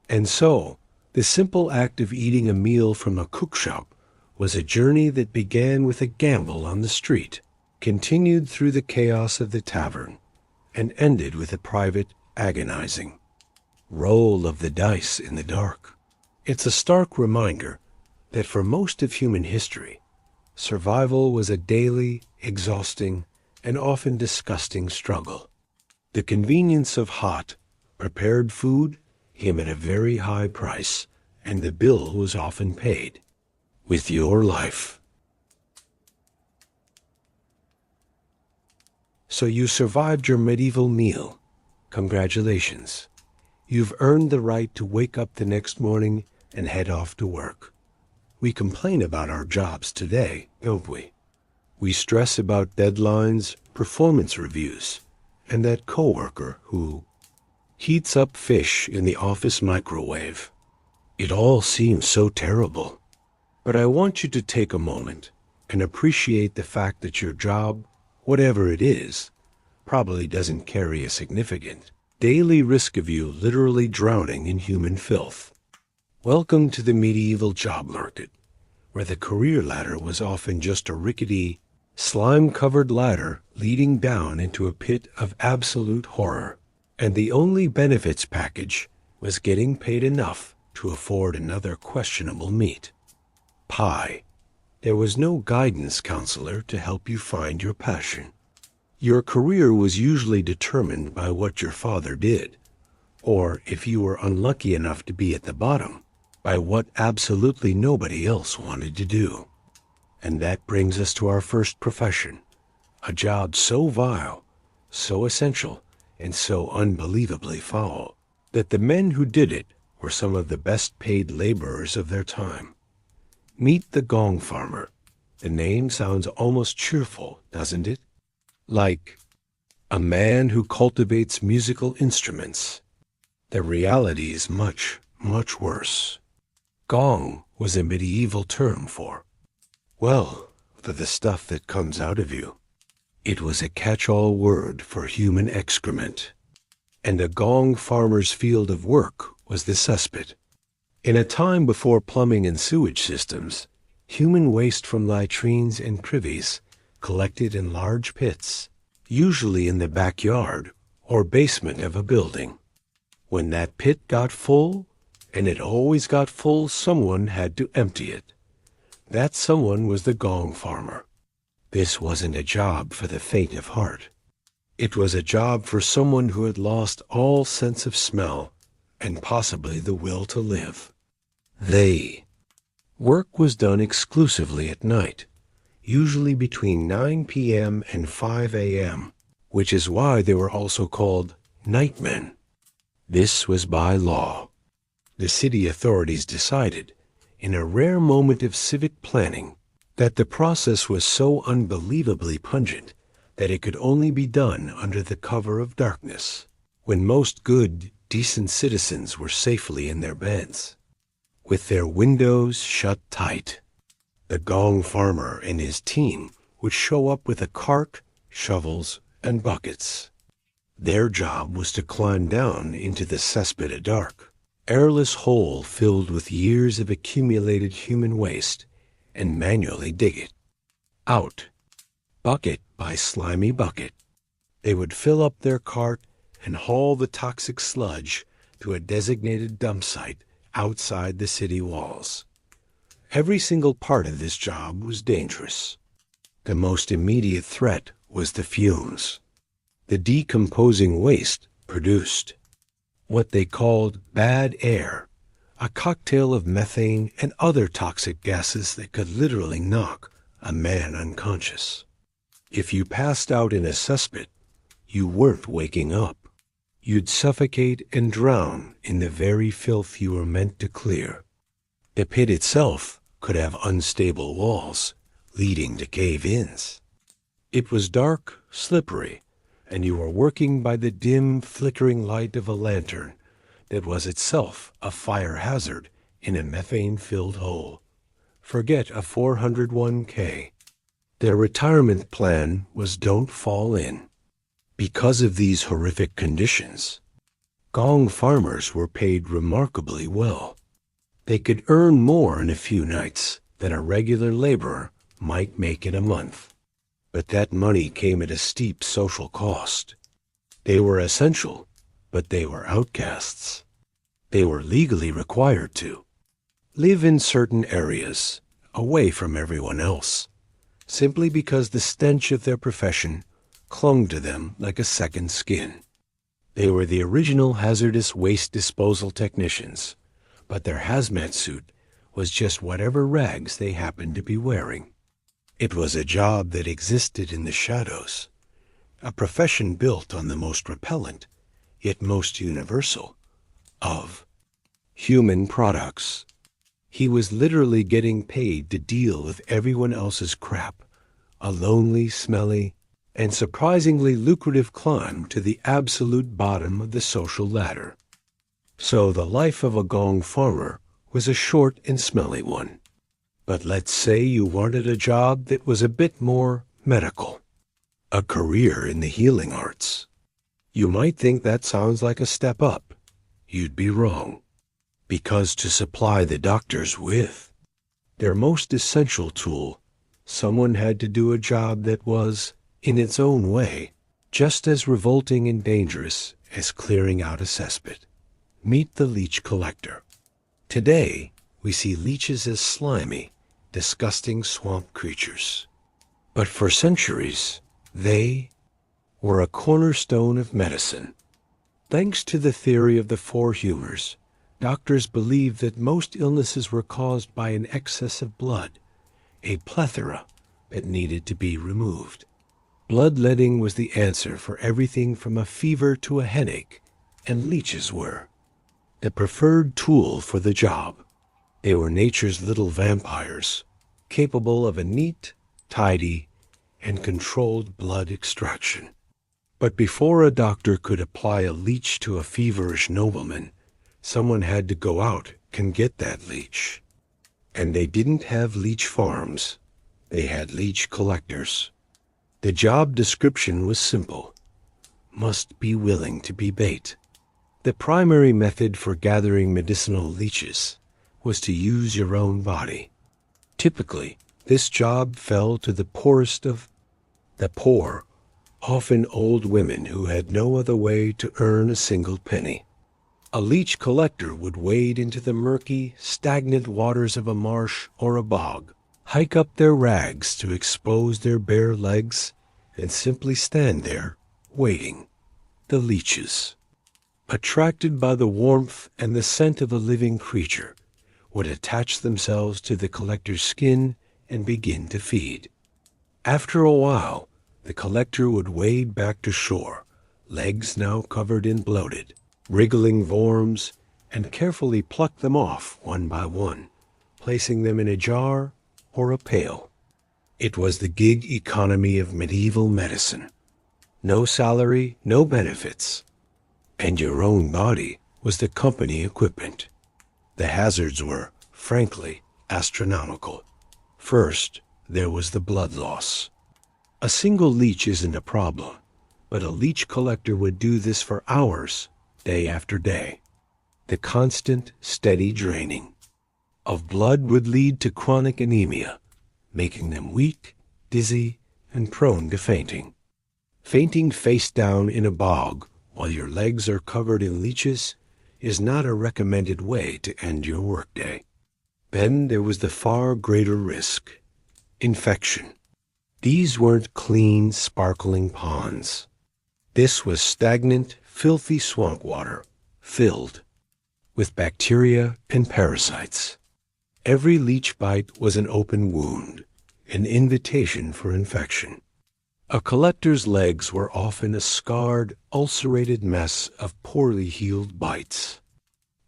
And so, the simple act of eating a meal from a cookshop was a journey that began with a gamble on the street, continued through the chaos of the tavern, and ended with a private, agonizing roll of the dice in the dark. It's a stark reminder that for most of human history, survival was a daily, exhausting, and often disgusting struggle. The convenience of hot, prepared food came at a very high price, and the bill was often paid with your life. So you survived your medieval meal. Congratulations. You've earned the right to wake up the next morning and head off to work. We complain about our jobs today, don't we? We stress about deadlines, performance reviews, and that coworker who heats up fish in the office microwave. It all seems so terrible. But I want you to take a moment and appreciate the fact that your job, whatever it is, probably doesn't carry a significant daily risk of you literally drowning in human filth. Welcome to the medieval job market, where the career ladder was often just a rickety, slime-covered ladder leading down into a pit of absolute horror, and the only benefits package was getting paid enough to afford another questionable meat. Pie. There was no guidance counselor to help you find your passion. Your career was usually determined by what your father did, or if you were unlucky enough to be at the bottom, by what absolutely nobody else wanted to do. And that brings us to our first profession, a job so vile, so essential, and so unbelievably foul, that the men who did it were some of the best paid laborers of their time. Meet the gong farmer. The name sounds almost cheerful, doesn't it? Like a man who cultivates musical instruments. The reality is much, much worse. Gong was a medieval term for the stuff that comes out of you. It was a catch-all word for human excrement. And a gong farmer's field of work was the cesspit. In a time before plumbing and sewage systems, human waste from latrines and privies collected in large pits, usually in the backyard or basement of a building. When that pit got full, and it always got full, someone had to empty it. That someone was the gong farmer. This wasn't a job for the faint of heart. It was a job for someone who had lost all sense of smell and possibly the will to live. Work was done exclusively at night, usually between 9 p.m. and 5 a.m., which is why they were also called nightmen. This was by law. The city authorities decided, in a rare moment of civic planning, that the process was so unbelievably pungent that it could only be done under the cover of darkness, when most good, decent citizens were safely in their beds, with their windows shut tight. The gong farmer and his team would show up with a cart, shovels, and buckets. Their job was to climb down into the cesspit of dark, airless hole filled with years of accumulated human waste, and manually dig it out, bucket by slimy bucket. They would fill up their cart and haul the toxic sludge to a designated dump site outside the city walls. Every single part of this job was dangerous. The most immediate threat was the fumes. The decomposing waste produced what they called bad air, a cocktail of methane and other toxic gases that could literally knock a man unconscious. If you passed out in a cesspit, you weren't waking up. You'd suffocate and drown in the very filth you were meant to clear. The pit itself could have unstable walls, leading to cave-ins. It was dark, slippery, and you were working by the dim, flickering light of a lantern that was itself a fire hazard in a methane-filled hole. Forget a 401k. Their retirement plan was don't fall in. Because of these horrific conditions, Gong farmers were paid remarkably well. They could earn more in a few nights than a regular laborer might make in a month. But that money came at a steep social cost. They were essential, but they were outcasts. They were legally required to live in certain areas, away from everyone else, simply because the stench of their profession clung to them like a second skin. They were the original hazardous waste disposal technicians, but their hazmat suit was just whatever rags they happened to be wearing. It was a job that existed in the shadows, a profession built on the most repellent, yet most universal, of human products. He was literally getting paid to deal with everyone else's crap, a lonely, smelly, and surprisingly lucrative climb to the absolute bottom of the social ladder. So the life of a Gong farmer was a short and smelly one. But let's say you wanted a job that was a bit more medical, a career in the healing arts. You might think that sounds like a step up. You'd be wrong, because to supply the doctors with their most essential tool, someone had to do a job that was, in its own way, just as revolting and dangerous as clearing out a cesspit. Meet the leech collector. Today, we see leeches as slimy, disgusting swamp creatures. But for centuries, they were a cornerstone of medicine. Thanks to the theory of the four humors, doctors believed that most illnesses were caused by an excess of blood, a plethora that needed to be removed. Bloodletting was the answer for everything from a fever to a headache, and leeches were the preferred tool for the job. They were nature's little vampires, capable of a neat, tidy, and controlled blood extraction. But before a doctor could apply a leech to a feverish nobleman, someone had to go out and get that leech. And they didn't have leech farms. They had leech collectors. The job description was simple. Must be willing to be bait. The primary method for gathering medicinal leeches was to use your own body. Typically, this job fell to the poorest of the poor, often old women who had no other way to earn a single penny. A leech collector would wade into the murky, stagnant waters of a marsh or a bog, hike up their rags to expose their bare legs, and simply stand there, waiting. The leeches, attracted by the warmth and the scent of a living creature, would attach themselves to the collector's skin and begin to feed. After a while, the collector would wade back to shore, legs now covered in bloated, wriggling worms, and carefully pluck them off one by one, placing them in a jar or a pail. It was the gig economy of medieval medicine. No salary, no benefits. And your own body was the company equipment. The hazards were, frankly, astronomical. First, there was the blood loss. A single leech isn't a problem, but a leech collector would do this for hours, day after day. The constant, steady draining of blood would lead to chronic anemia, making them weak, dizzy, and prone to fainting. Fainting face down in a bog while your legs are covered in leeches is not a recommended way to end your workday. Then there was the far greater risk: infection. These weren't clean, sparkling ponds. This was stagnant, filthy swamp water, filled with bacteria and parasites. Every leech bite was an open wound, an invitation for infection. A collector's legs were often a scarred, ulcerated mess of poorly healed bites.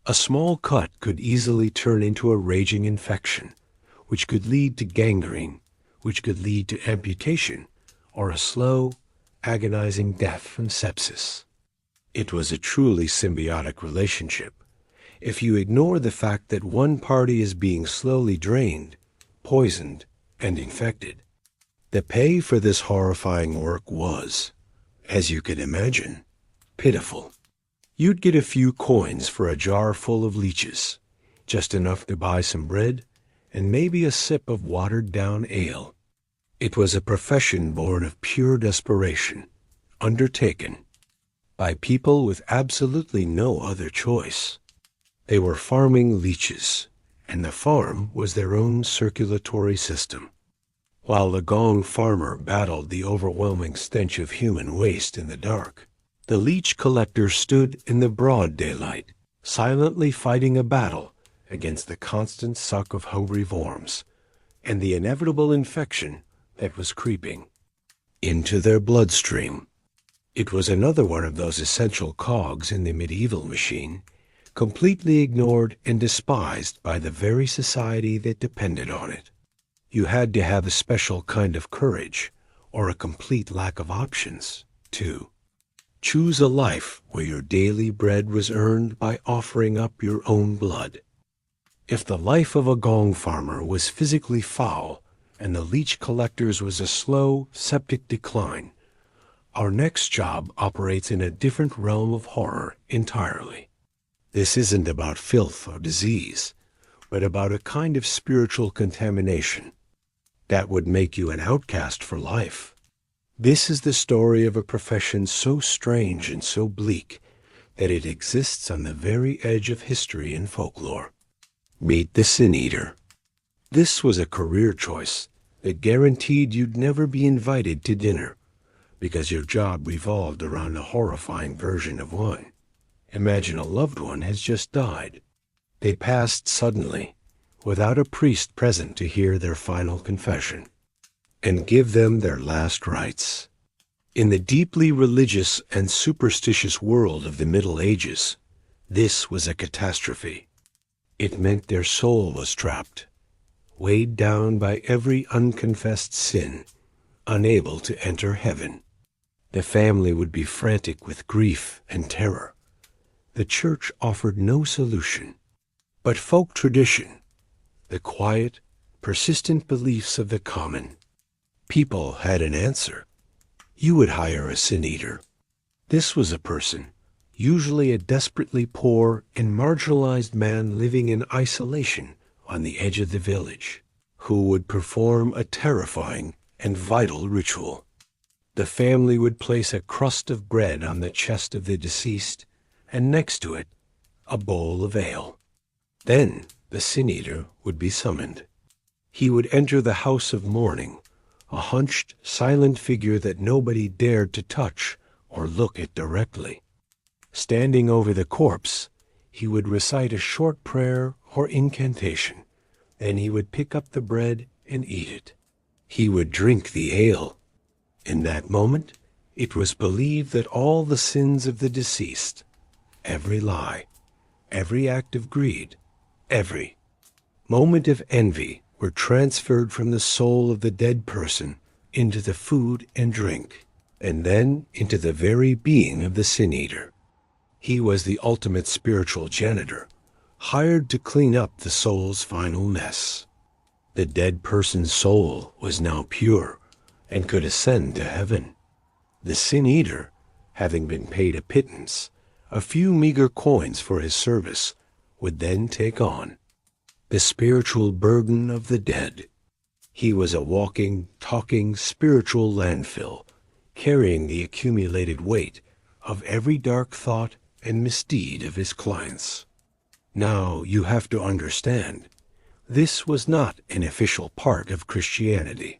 A small cut could easily turn into a raging infection, which could lead to gangrene, which could lead to amputation, or a slow, agonizing death from sepsis. It was a truly symbiotic relationship. If you ignore the fact that one party is being slowly drained, poisoned, and infected, the pay for this horrifying work was, as you can imagine, pitiful. You'd get a few coins for a jar full of leeches, just enough to buy some bread and maybe a sip of watered-down ale. It was a profession born of pure desperation, undertaken by people with absolutely no other choice. They were farming leeches, and the farm was their own circulatory system. While the gong farmer battled the overwhelming stench of human waste in the dark, the leech collector stood in the broad daylight, silently fighting a battle against the constant suck of hungry worms and the inevitable infection that was creeping into their bloodstream. It was another one of those essential cogs in the medieval machine, completely ignored and despised by the very society that depended on it. You had to have a special kind of courage, or a complete lack of options, to choose a life where your daily bread was earned by offering up your own blood. If the life of a gong farmer was physically foul, and the leech collector's was a slow, septic decline, our next job operates in a different realm of horror entirely. This isn't about filth or disease, but about a kind of spiritual contamination that would make you an outcast for life. This is the story of a profession so strange and so bleak that it exists on the very edge of history and folklore. Meet the Sin Eater. This was a career choice that guaranteed you'd never be invited to dinner, because your job revolved around a horrifying version of one. Imagine a loved one has just died. They passed suddenly, without a priest present to hear their final confession and give them their last rites. In the deeply religious and superstitious world of the Middle Ages, this was a catastrophe. It meant their soul was trapped, weighed down by every unconfessed sin, unable to enter heaven. The family would be frantic with grief and terror. The church offered no solution. But folk tradition, the quiet, persistent beliefs of the common people, had an answer. You would hire a sin eater. This was a person, usually a desperately poor and marginalized man living in isolation on the edge of the village, who would perform a terrifying and vital ritual. The family would place a crust of bread on the chest of the deceased, and next to it, a bowl of ale. Then the sin eater would be summoned. He would enter the house of mourning, a hunched, silent figure that nobody dared to touch or look at directly. Standing over the corpse, he would recite a short prayer or incantation. Then he would pick up the bread and eat it. He would drink the ale. In that moment, it was believed that all the sins of the deceased, every lie, every act of greed, every moment of envy, were transferred from the soul of the dead person into the food and drink, and then into the very being of the sin eater. He was the ultimate spiritual janitor, hired to clean up the soul's final mess. The dead person's soul was now pure and could ascend to heaven. The sin eater, having been paid a pittance, a few meager coins for his service, would then take on the spiritual burden of the dead. He was a walking, talking spiritual landfill, carrying the accumulated weight of every dark thought and misdeed of his clients. Now you have to understand, this was not an official part of Christianity.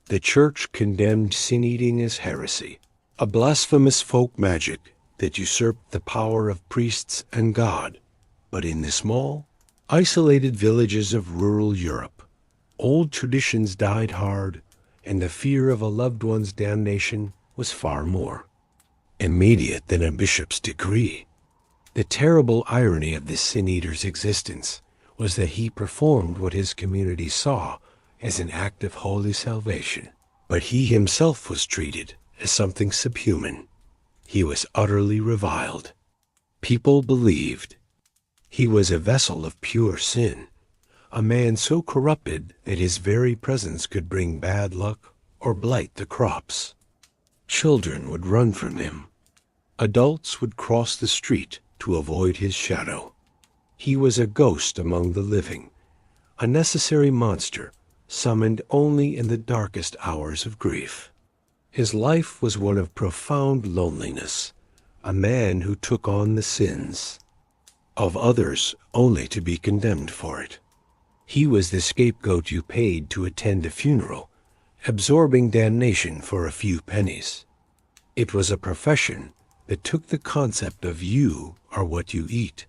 The church condemned sin-eating as heresy, a blasphemous folk magic that usurped the power of priests and God. But in the small, isolated villages of rural Europe, old traditions died hard, and the fear of a loved one's damnation was far more immediate than a bishop's decree. The terrible irony of this sin-eater's existence was that he performed what his community saw as an act of holy salvation, but he himself was treated as something subhuman. He was utterly reviled. People believed he was a vessel of pure sin, a man so corrupted that his very presence could bring bad luck or blight the crops. Children would run from him. Adults would cross the street to avoid his shadow. He was a ghost among the living, a necessary monster summoned only in the darkest hours of grief. His life was one of profound loneliness, a man who took on the sins of others only to be condemned for it. He was the scapegoat you paid to attend a funeral, absorbing damnation for a few pennies. It was a profession that took the concept of you are what you eat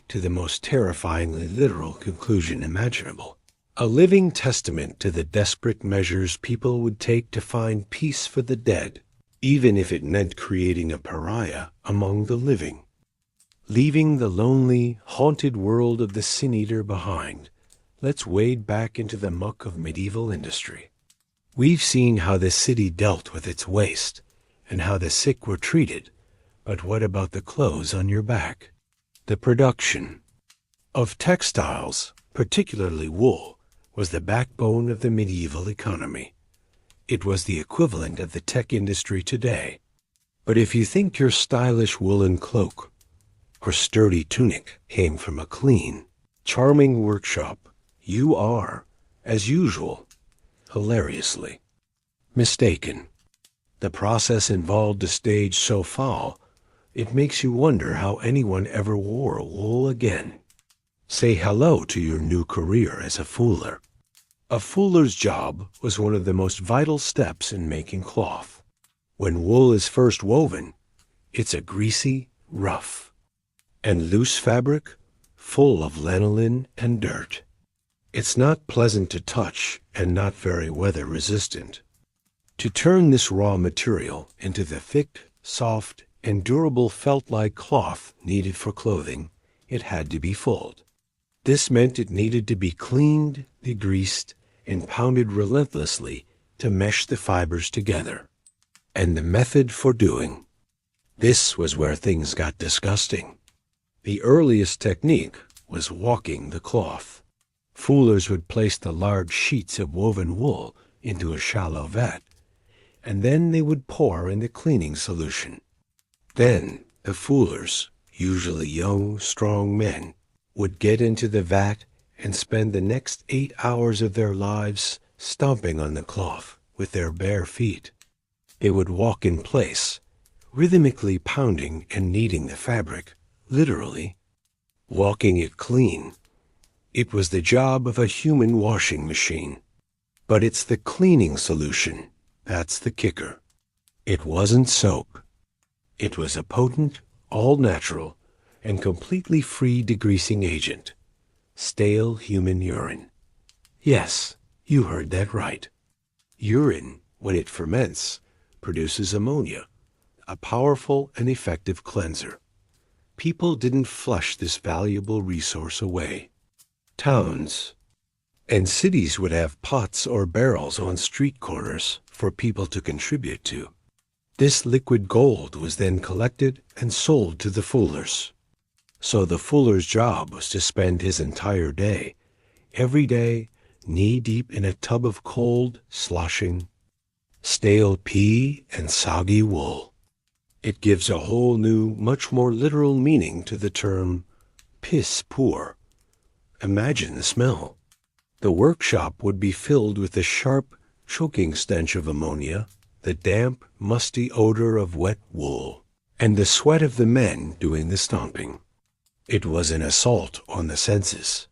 to the most terrifyingly literal conclusion imaginable. A living testament to the desperate measures people would take to find peace for the dead, even if it meant creating a pariah among the living. Leaving the lonely, haunted world of the sin-eater behind, let's wade back into the muck of medieval industry. We've seen how the city dealt with its waste, and how the sick were treated, but what about the clothes on your back? The production of textiles, particularly wool, was the backbone of the medieval economy. It was the equivalent of the tech industry today. But if you think your stylish woolen cloak or sturdy tunic came from a clean, charming workshop, you are, as usual, hilariously mistaken. The process involved a stage so foul, it makes you wonder how anyone ever wore wool again. Say hello to your new career as a fuller. A fuller's job was one of the most vital steps in making cloth. When wool is first woven, it's a greasy, rough, and loose fabric full of lanolin and dirt. It's not pleasant to touch and not very weather resistant. To turn this raw material into the thick, soft, and durable felt-like cloth needed for clothing, it had to be fulled. This meant it needed to be cleaned, degreased, and pounded relentlessly to mesh the fibers together. And the method for doing this was where things got disgusting. The earliest technique was walking the cloth. Fullers would place the large sheets of woven wool into a shallow vat, and then they would pour in the cleaning solution. Then the fullers, usually young, strong men, would get into the vat and spend the next 8 hours of their lives stomping on the cloth with their bare feet. They would walk in place, rhythmically pounding and kneading the fabric, literally walking it clean. It was the job of a human washing machine. But it's the cleaning solution that's the kicker. It wasn't soap. It was a potent, all-natural, and completely free degreasing agent. Stale human urine. Yes, you heard that right. Urine, when it ferments, produces ammonia, a powerful and effective cleanser. People didn't flush this valuable resource away. Towns and cities would have pots or barrels on street corners for people to contribute to. This liquid gold was then collected and sold to the fullers. So the fuller's job was to spend his entire day, every day, knee-deep in a tub of cold, sloshing, stale pea and soggy wool. It gives a whole new, much more literal meaning to the term piss poor. Imagine the smell. The workshop would be filled with the sharp, choking stench of ammonia, the damp, musty odor of wet wool, and the sweat of the men doing the stomping. It was an assault on the senses.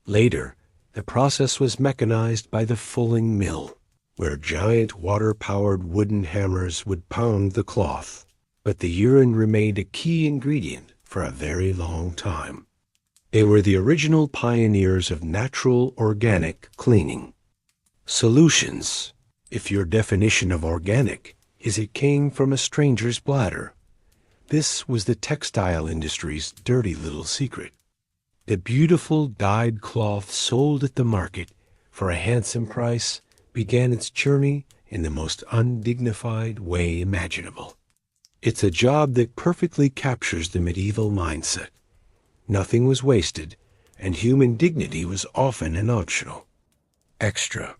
Later, the process was mechanized by the fulling mill, where giant water-powered wooden hammers would pound the cloth. But the urine remained a key ingredient for a very long time. They were the original pioneers of natural, organic cleaning. Solutions, if your definition of organic is it came from a stranger's bladder. This was the textile industry's dirty little secret. The beautiful dyed cloth sold at the market for a handsome price began its journey in the most undignified way imaginable. It's a job that perfectly captures the medieval mindset. Nothing was wasted, and human dignity was often an optional extra.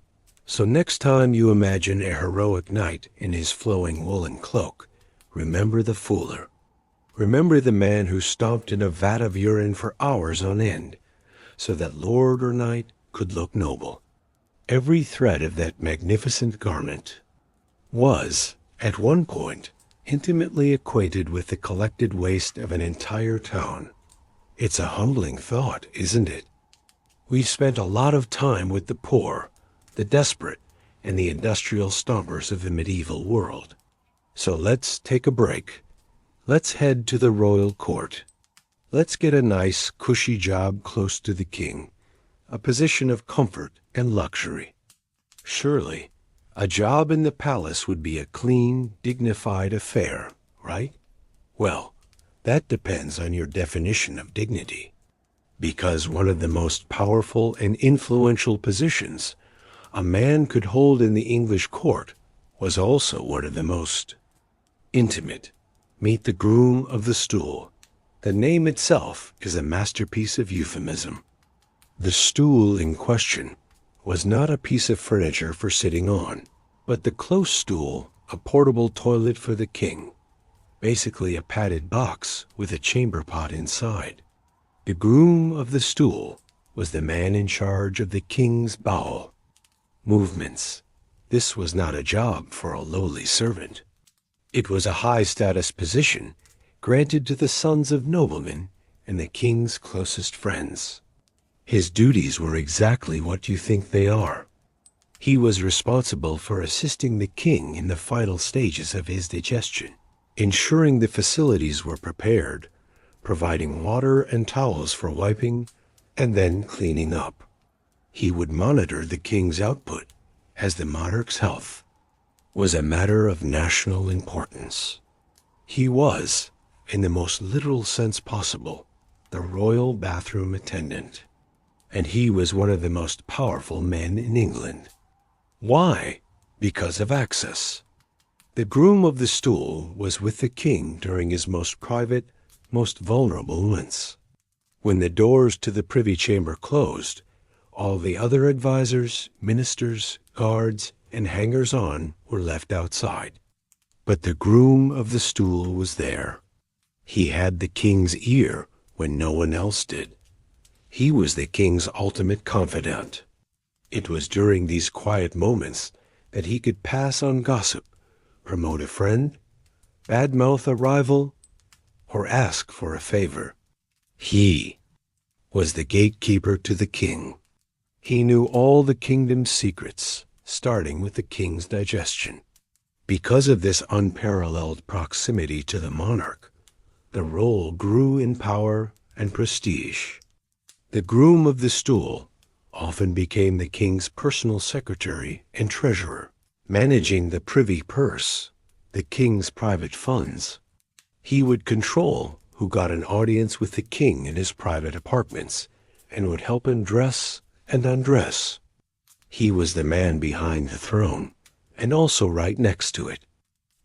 So next time you imagine a heroic knight in his flowing woolen cloak, remember the Fuller. Remember the man who stomped in a vat of urine for hours on end, so that lord or knight could look noble. Every thread of that magnificent garment was, at one point, intimately acquainted with the collected waste of an entire town. It's a humbling thought, isn't it? We spent a lot of time with the poor, the desperate, and the industrial stompers of the medieval world. So let's take a break. Let's head to the royal court. Let's get a nice, cushy job close to the king, a position of comfort and luxury. Surely, a job in the palace would be a clean, dignified affair, right? Well, that depends on your definition of dignity. Because one of the most powerful and influential positions a man could hold in the English court was also one of the most intimate. Meet the groom of the stool. The name itself is a masterpiece of euphemism. The stool in question was not a piece of furniture for sitting on, but the close stool, a portable toilet for the king, basically a padded box with a chamber pot inside. The groom of the stool was the man in charge of the king's bowel movements. This was not a job for a lowly servant. It was a high-status position granted to the sons of noblemen and the king's closest friends. His duties were exactly what you think they are. He was responsible for assisting the king in the final stages of his digestion, ensuring the facilities were prepared, providing water and towels for wiping, and then cleaning up. He would monitor the king's output, as the monarch's health was a matter of national importance. He was, in the most literal sense possible, the royal bathroom attendant, and he was one of the most powerful men in England. Why? Because of access. The groom of the stool was with the king during his most private, most vulnerable moments. When the doors to the privy chamber closed, all the other advisers, ministers, guards, and hangers-on were left outside. But the groom of the stool was there. He had the king's ear when no one else did. He was the king's ultimate confidant. It was during these quiet moments that he could pass on gossip, promote a friend, badmouth a rival, or ask for a favor. He was the gatekeeper to the king. He knew all the kingdom's secrets, starting with the king's digestion. Because of this unparalleled proximity to the monarch, the role grew in power and prestige. The groom of the stool often became the king's personal secretary and treasurer, managing the privy purse, the king's private funds. He would control who got an audience with the king in his private apartments and would help him dress and undress. He was the man behind the throne, and also right next to it.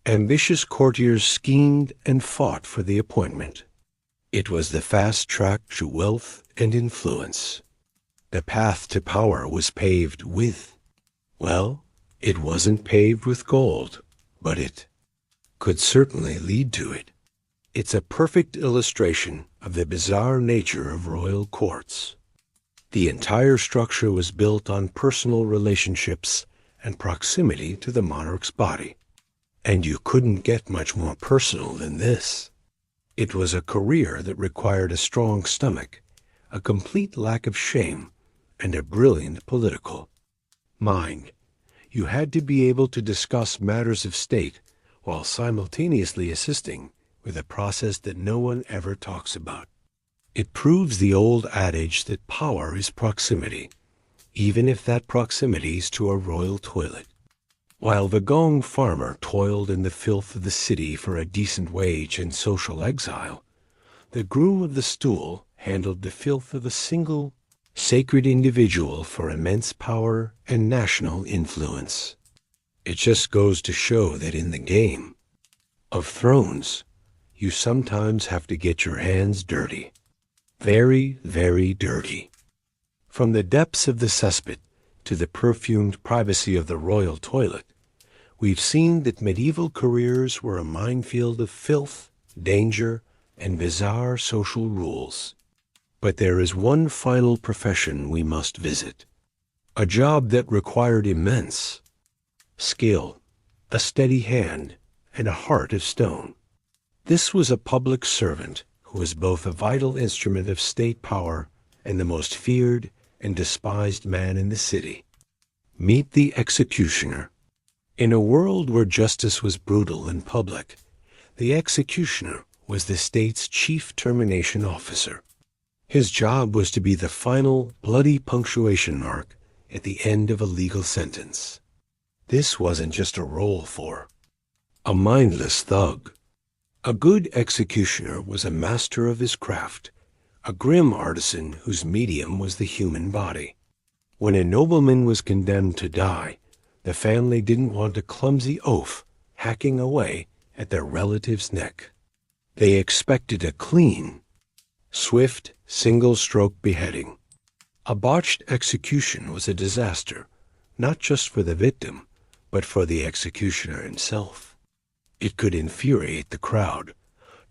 Ambitious courtiers schemed and fought for the appointment. It was the fast track to wealth and influence. The path to power was paved with, well, it wasn't paved with gold, but it could certainly lead to it. It's a perfect illustration of the bizarre nature of royal courts. The entire structure was built on personal relationships and proximity to the monarch's body. And you couldn't get much more personal than this. It was a career that required a strong stomach, a complete lack of shame, and a brilliant political mind. You had to be able to discuss matters of state while simultaneously assisting with a process that no one ever talks about. It proves the old adage that power is proximity, even if that proximity is to a royal toilet. While the gong farmer toiled in the filth of the city for a decent wage and social exile, the groom of the stool handled the filth of a single, sacred individual for immense power and national influence. It just goes to show that in the game of Thrones, you sometimes have to get your hands dirty. Very, very dirty. From the depths of the cesspit to the perfumed privacy of the royal toilet, we've seen that medieval careers were a minefield of filth, danger, and bizarre social rules. But there is one final profession we must visit. A job that required immense skill, a steady hand, and a heart of stone. This was a public servant who was both a vital instrument of state power and the most feared and despised man in the city. Meet the executioner. In a world where justice was brutal and public, the executioner was the state's chief termination officer. His job was to be the final, bloody punctuation mark at the end of a legal sentence. This wasn't just a role for a mindless thug. A good executioner was a master of his craft, a grim artisan whose medium was the human body. When a nobleman was condemned to die, the family didn't want a clumsy oaf hacking away at their relative's neck. They expected a clean, swift, single-stroke beheading. A botched execution was a disaster, not just for the victim, but for the executioner himself. It could infuriate the crowd,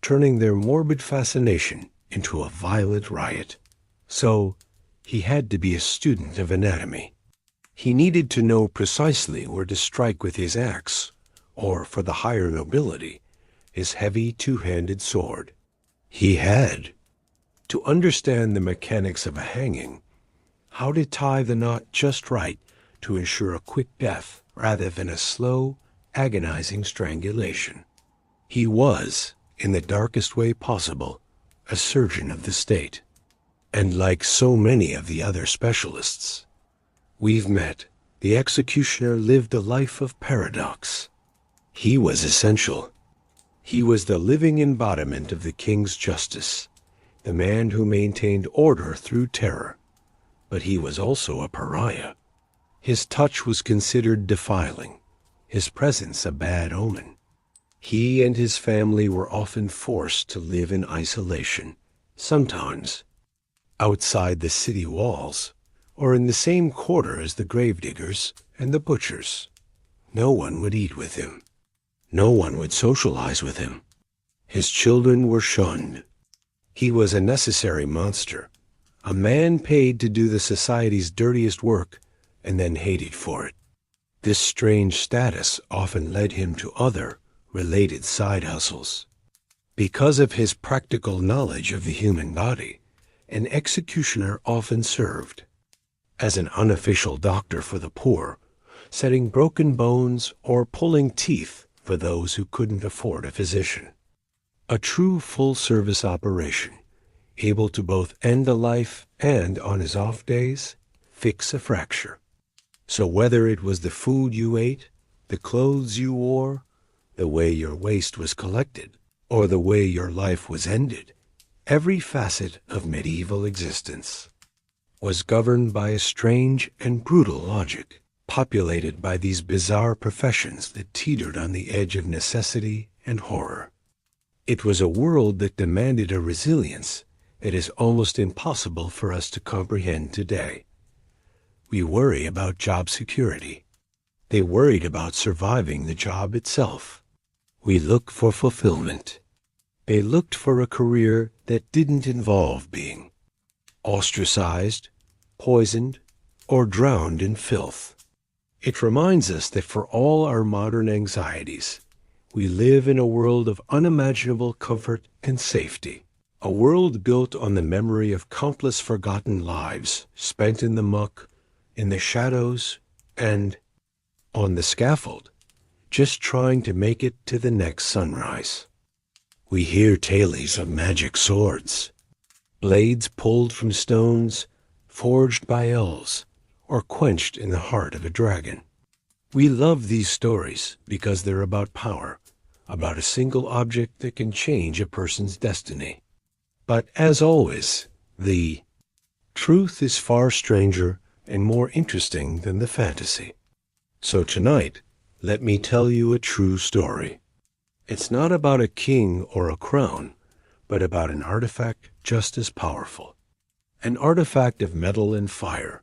turning their morbid fascination into a violent riot. So, he had to be a student of anatomy. He needed to know precisely where to strike with his axe, or, for the higher nobility, his heavy two-handed sword. He had to understand the mechanics of a hanging, how to tie the knot just right to ensure a quick death rather than a slow, agonizing strangulation. He was, in the darkest way possible, a surgeon of the state. And like so many of the other specialists we've met, the executioner lived a life of paradox. He was essential. He was the living embodiment of the king's justice, the man who maintained order through terror. But he was also a pariah. His touch was considered defiling, his presence a bad omen. He and his family were often forced to live in isolation, sometimes outside the city walls, or in the same quarter as the gravediggers and the butchers. No one would eat with him. No one would socialize with him. His children were shunned. He was a necessary monster, a man paid to do the society's dirtiest work and then hated for it. This strange status often led him to other, related side hustles. Because of his practical knowledge of the human body, an executioner often served as an unofficial doctor for the poor, setting broken bones or pulling teeth for those who couldn't afford a physician. A true full-service operation, able to both end a life and, on his off days, fix a fracture. So whether it was the food you ate, the clothes you wore, the way your waste was collected, or the way your life was ended, every facet of medieval existence was governed by a strange and brutal logic, populated by these bizarre professions that teetered on the edge of necessity and horror. It was a world that demanded a resilience that is almost impossible for us to comprehend today. We worry about job security. They worried about surviving the job itself. We look for fulfillment. They looked for a career that didn't involve being ostracized, poisoned, or drowned in filth. It reminds us that for all our modern anxieties, we live in a world of unimaginable comfort and safety, a world built on the memory of countless forgotten lives spent in the muck, in the shadows, and on the scaffold, just trying to make it to the next sunrise. We hear tales of magic swords, blades pulled from stones, forged by elves, or quenched in the heart of a dragon. We love these stories because they're about power, about a single object that can change a person's destiny. But as always, the truth is far stranger and more interesting than the fantasy. So tonight, Let me tell you a true story. It's not about a king or a crown, but about an artifact just as powerful. An artifact of metal and fire,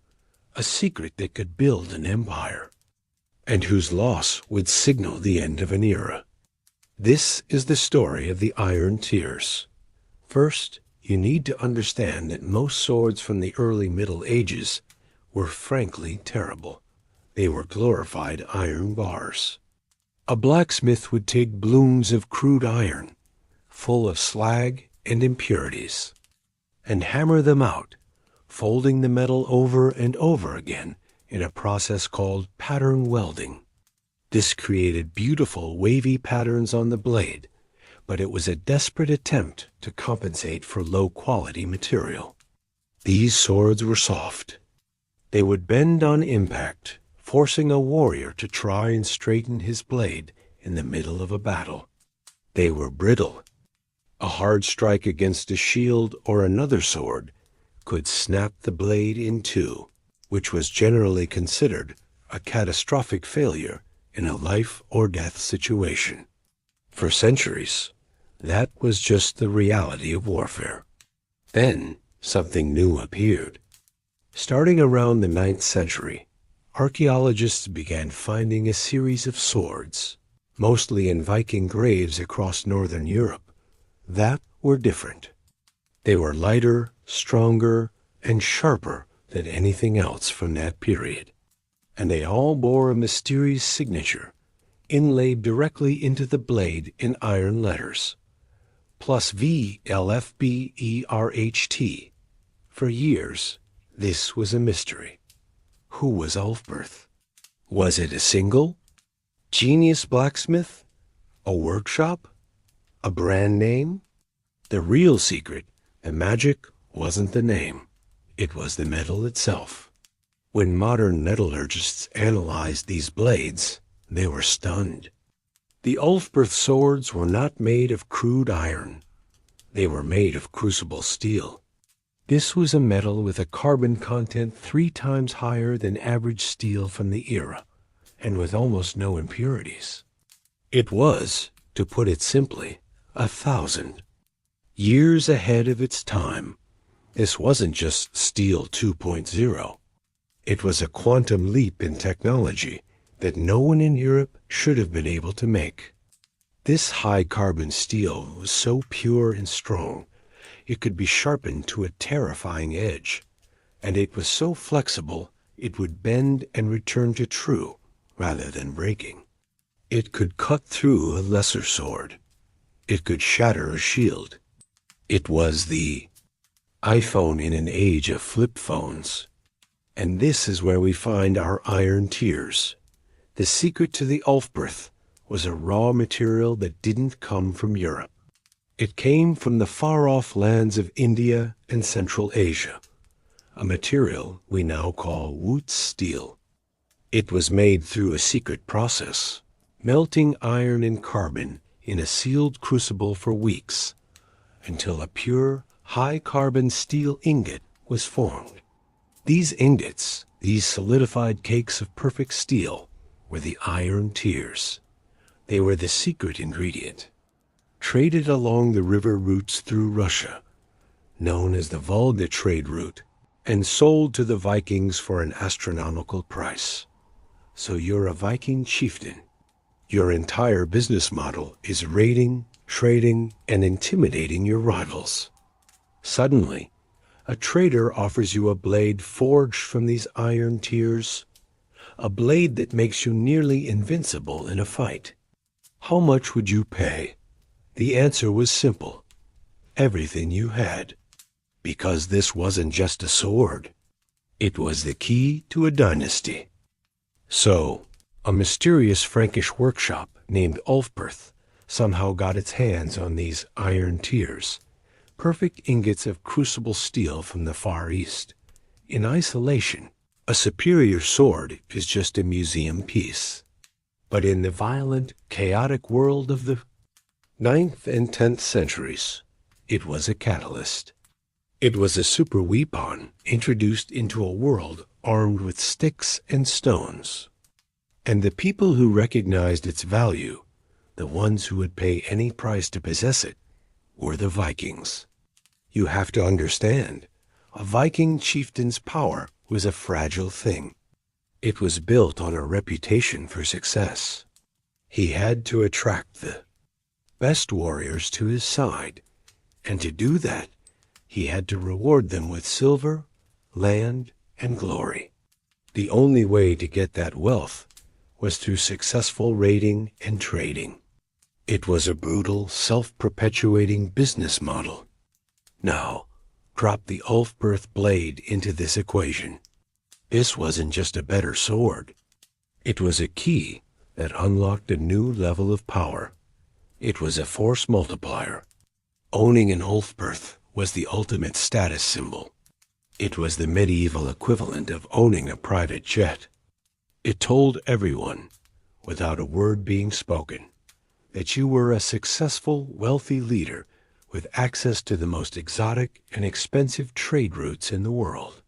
a secret that could build an empire, and whose loss would signal the end of an era. This is the story of the Iron Tears. First, you need to understand that most swords from the early Middle Ages were frankly terrible. They were glorified iron bars. A blacksmith would take blooms of crude iron, full of slag and impurities, and hammer them out, folding the metal over and over again in a process called pattern welding. This created beautiful wavy patterns on the blade, but it was a desperate attempt to compensate for low-quality material. These swords were soft. They would bend on impact, forcing a warrior to try and straighten his blade in the middle of a battle. They were brittle. A hard strike against a shield or another sword could snap the blade in two, which was generally considered a catastrophic failure in a life-or-death situation. For centuries, that was just the reality of warfare. Then something new appeared. Starting around the 9th century, archaeologists began finding a series of swords, mostly in Viking graves across northern Europe, that were different. They were lighter, stronger, and sharper than anything else from that period, and they all bore a mysterious signature inlaid directly into the blade in iron letters, plus VLFBERHT. For years, this was a mystery. Who was Ulfberth? Was it a single? Genius blacksmith? A workshop? A brand name? The real secret, the magic, wasn't the name. It was the metal itself. When modern metallurgists analyzed these blades, they were stunned. The Ulfberth swords were not made of crude iron. They were made of crucible steel. This was a metal with a carbon content 3 times higher than average steel from the era, and with almost no impurities. It was, to put it simply, 1,000 years ahead of its time. This wasn't just Steel 2.0. It was a quantum leap in technology that no one in Europe should have been able to make. This high-carbon steel was so pure and strong, it could be sharpened to a terrifying edge, and it was so flexible it would bend and return to true rather than breaking. It could cut through a lesser sword. It could shatter a shield. It was the iPhone in an age of flip phones. And this is where we find our Iron Tears. The secret to the Ulfberth was a raw material that didn't come from Europe. It came from the far-off lands of India and Central Asia, a material we now call Wootz steel. It was made through a secret process, melting iron and carbon in a sealed crucible for weeks, until a pure, high-carbon steel ingot was formed. These ingots, these solidified cakes of perfect steel, were the Iron Tears. They were the secret ingredient, traded along the river routes through Russia, known as the Volga trade route, and sold to the Vikings for an astronomical price. So you're a Viking chieftain. Your entire business model is raiding, trading, and intimidating your rivals. Suddenly, a trader offers you a blade forged from these Iron Tears, a blade that makes you nearly invincible in a fight. How much would you pay? The answer was simple: everything you had. Because this wasn't just a sword. It was the key to a dynasty. So, a mysterious Frankish workshop named Ulfberth somehow got its hands on these Iron Tears, perfect ingots of crucible steel from the Far East. In isolation, a superior sword is just a museum piece. But in the violent, chaotic world of the 9th and 10th centuries, it was a catalyst. It was a super weapon introduced into a world armed with sticks and stones. And the people who recognized its value, the ones who would pay any price to possess it, were the Vikings. You have to understand, a Viking chieftain's power was a fragile thing. It was built on a reputation for success. He had to attract the best warriors to his side, and to do that, he had to reward them with silver, land, and glory. The only way to get that wealth was through successful raiding and trading. It was a brutal, self-perpetuating business model. Now, drop the Ulfberth blade into this equation. This wasn't just a better sword. It was a key that unlocked a new level of power. It was a force multiplier. Owning an Ulfberth was the ultimate status symbol. It was the medieval equivalent of owning a private jet. It told everyone, without a word being spoken, that you were a successful, wealthy leader with access to the most exotic and expensive trade routes in the world.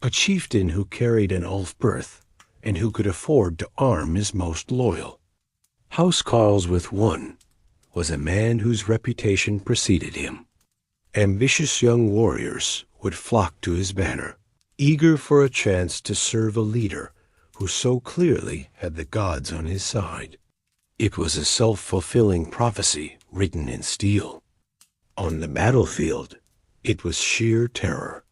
A chieftain who carried an Ulfberth and who could afford to arm his most loyal. House Carlswith I was a man whose reputation preceded him. Ambitious young warriors would flock to his banner, eager for a chance to serve a leader who so clearly had the gods on his side. It was a self-fulfilling prophecy written in steel. On the battlefield, it was sheer terror.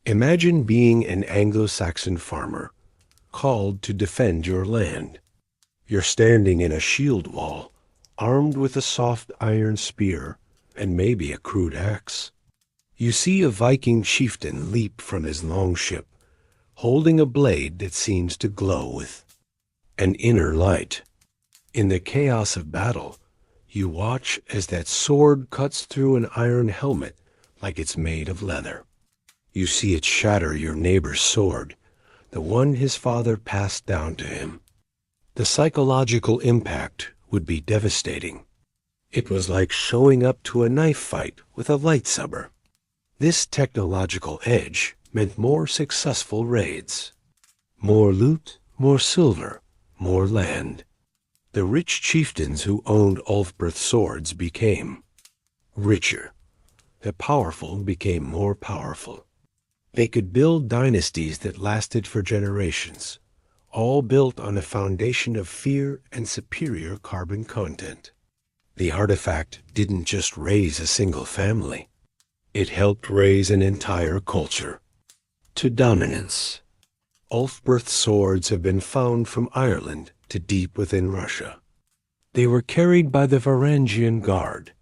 Imagine being an Anglo-Saxon farmer, called to defend your land. You're standing in a shield wall, armed with a soft iron spear and maybe a crude axe. You see a Viking chieftain leap from his longship, holding a blade that seems to glow with an inner light. In the chaos of battle, you watch as that sword cuts through an iron helmet like it's made of leather. You see it shatter your neighbor's sword, the one his father passed down to him. The psychological impact would be devastating. It was like showing up to a knife fight with a lightsaber. This technological edge meant more successful raids. More loot, more silver, more land. The rich chieftains who owned Ulfberth swords became richer. The powerful became more powerful. They could build dynasties that lasted for generations, all built on a foundation of fear and superior carbon content. The artifact didn't just raise a single family. It helped raise an entire culture to dominance. Ulfberth swords have been found from Ireland to deep within Russia. They were carried by the Varangian Guard,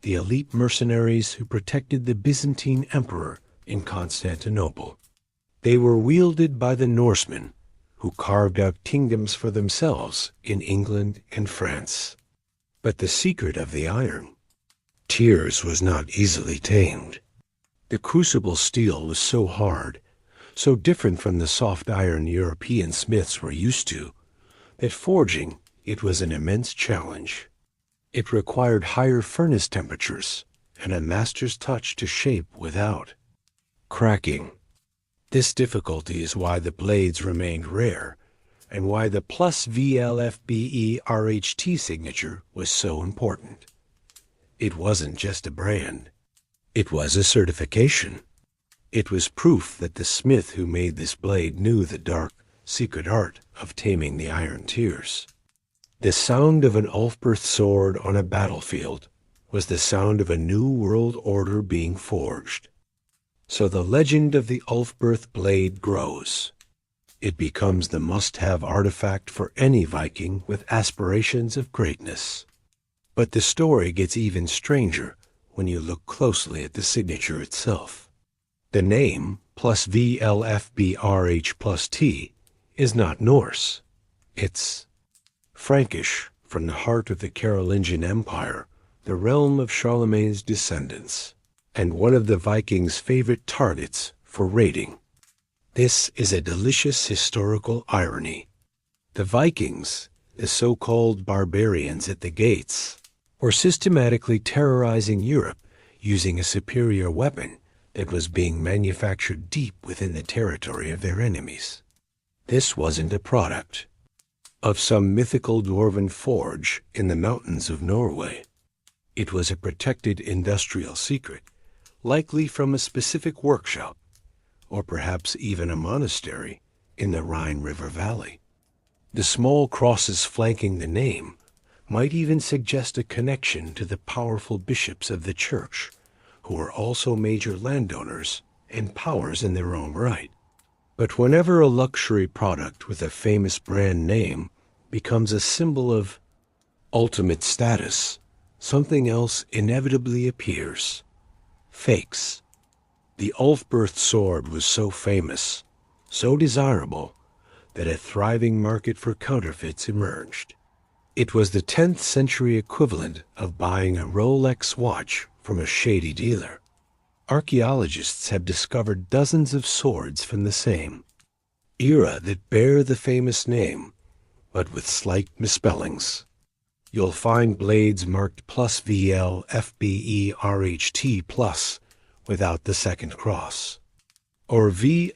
the elite mercenaries who protected the Byzantine Emperor in Constantinople. They were wielded by the Norsemen, who carved out kingdoms for themselves in England and France. But the secret of the iron, Tyrs, was not easily tamed. The crucible steel was so hard, so different from the soft iron European smiths were used to, that forging it was an immense challenge. It required higher furnace temperatures and a master's touch to shape without cracking. This difficulty is why the blades remained rare, and why the plus VLFBE RHT signature was so important. It wasn't just a brand. It was a certification. It was proof that the smith who made this blade knew the dark, secret art of taming the iron Tyrs. The sound of an Ulfberth sword on a battlefield was the sound of a new world order being forged. So the legend of the Ulfberth blade grows. It becomes the must-have artifact for any Viking with aspirations of greatness. But the story gets even stranger when you look closely at the signature itself. The name, plus VLFBRH plus T, is not Norse. It's Frankish, from the heart of the Carolingian Empire, the realm of Charlemagne's descendants, and one of the Vikings' favorite targets for raiding. This is a delicious historical irony. The Vikings, the so-called barbarians at the gates, were systematically terrorizing Europe using a superior weapon that was being manufactured deep within the territory of their enemies. This wasn't a product. of some mythical dwarven forge in the mountains of Norway. It was a protected industrial secret, likely from a specific workshop, or perhaps even a monastery in the Rhine River Valley. The small crosses flanking the name might even suggest a connection to the powerful bishops of the church, who were also major landowners and powers in their own right. But whenever a luxury product with a famous brand name becomes a symbol of ultimate status, something else inevitably appears: fakes. The Ulfberth sword was so famous, so desirable, that a thriving market for counterfeits emerged. It was the 10th century equivalent of buying a Rolex watch from a shady dealer. Archaeologists have discovered dozens of swords from the same era that bear the famous name, but with slight misspellings. You'll find blades marked plus VL FBE RHT+ without the second cross, or VLFBEHT,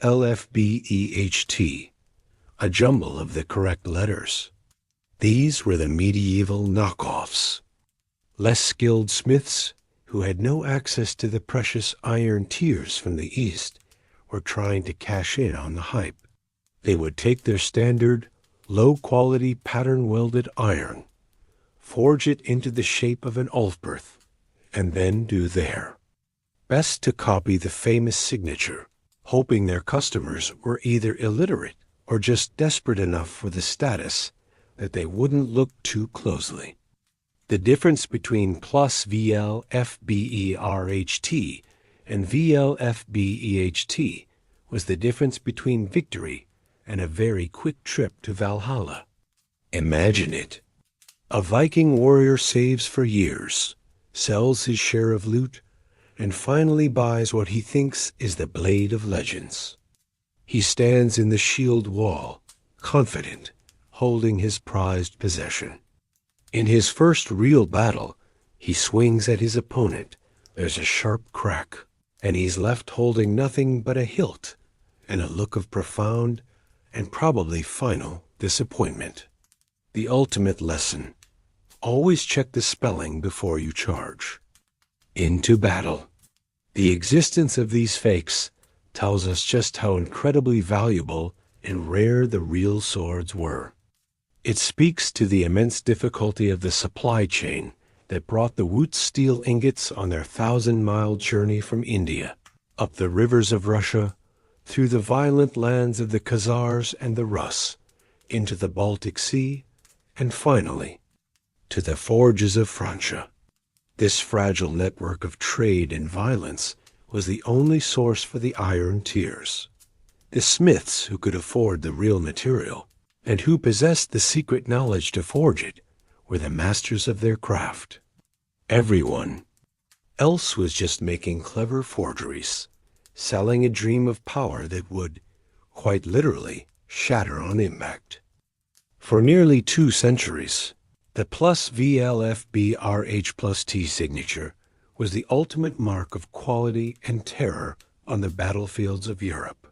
a jumble of the correct letters. These were the medieval knockoffs. Less skilled smiths, who had no access to the precious iron tears from the East, were trying to cash in on the hype. They would take their standard, low-quality pattern-welded iron, forge it into the shape of an Ulfberth, and then do their best to copy the famous signature, hoping their customers were either illiterate or just desperate enough for the status that they wouldn't look too closely. The difference between plus VL FBERHT and VL FBEHT was the difference between victory and a very quick trip to Valhalla. Imagine it. A Viking warrior saves for years, sells his share of loot, and finally buys what he thinks is the Blade of Legends. He stands in the shield wall, confident, holding his prized possession. In his first real battle, he swings at his opponent. There's a sharp crack, and he's left holding nothing but a hilt and a look of profound and probably final disappointment. The ultimate lesson: always check the spelling before you charge. Into battle. The existence of these fakes tells us just how incredibly valuable and rare the real swords were. It speaks to the immense difficulty of the supply chain that brought the Wootz steel ingots on their 1,000-mile journey from India, up the rivers of Russia, through the violent lands of the Khazars and the Rus, into the Baltic Sea, and finally, to the forges of Francia. This fragile network of trade and violence was the only source for the iron tears. The smiths who could afford the real material, and who possessed the secret knowledge to forge it, were the masters of their craft. Everyone else was just making clever forgeries, selling a dream of power that would, quite literally, shatter on impact. For nearly 2 centuries, the plus VLFBRH plus T signature was the ultimate mark of quality and terror on the battlefields of Europe.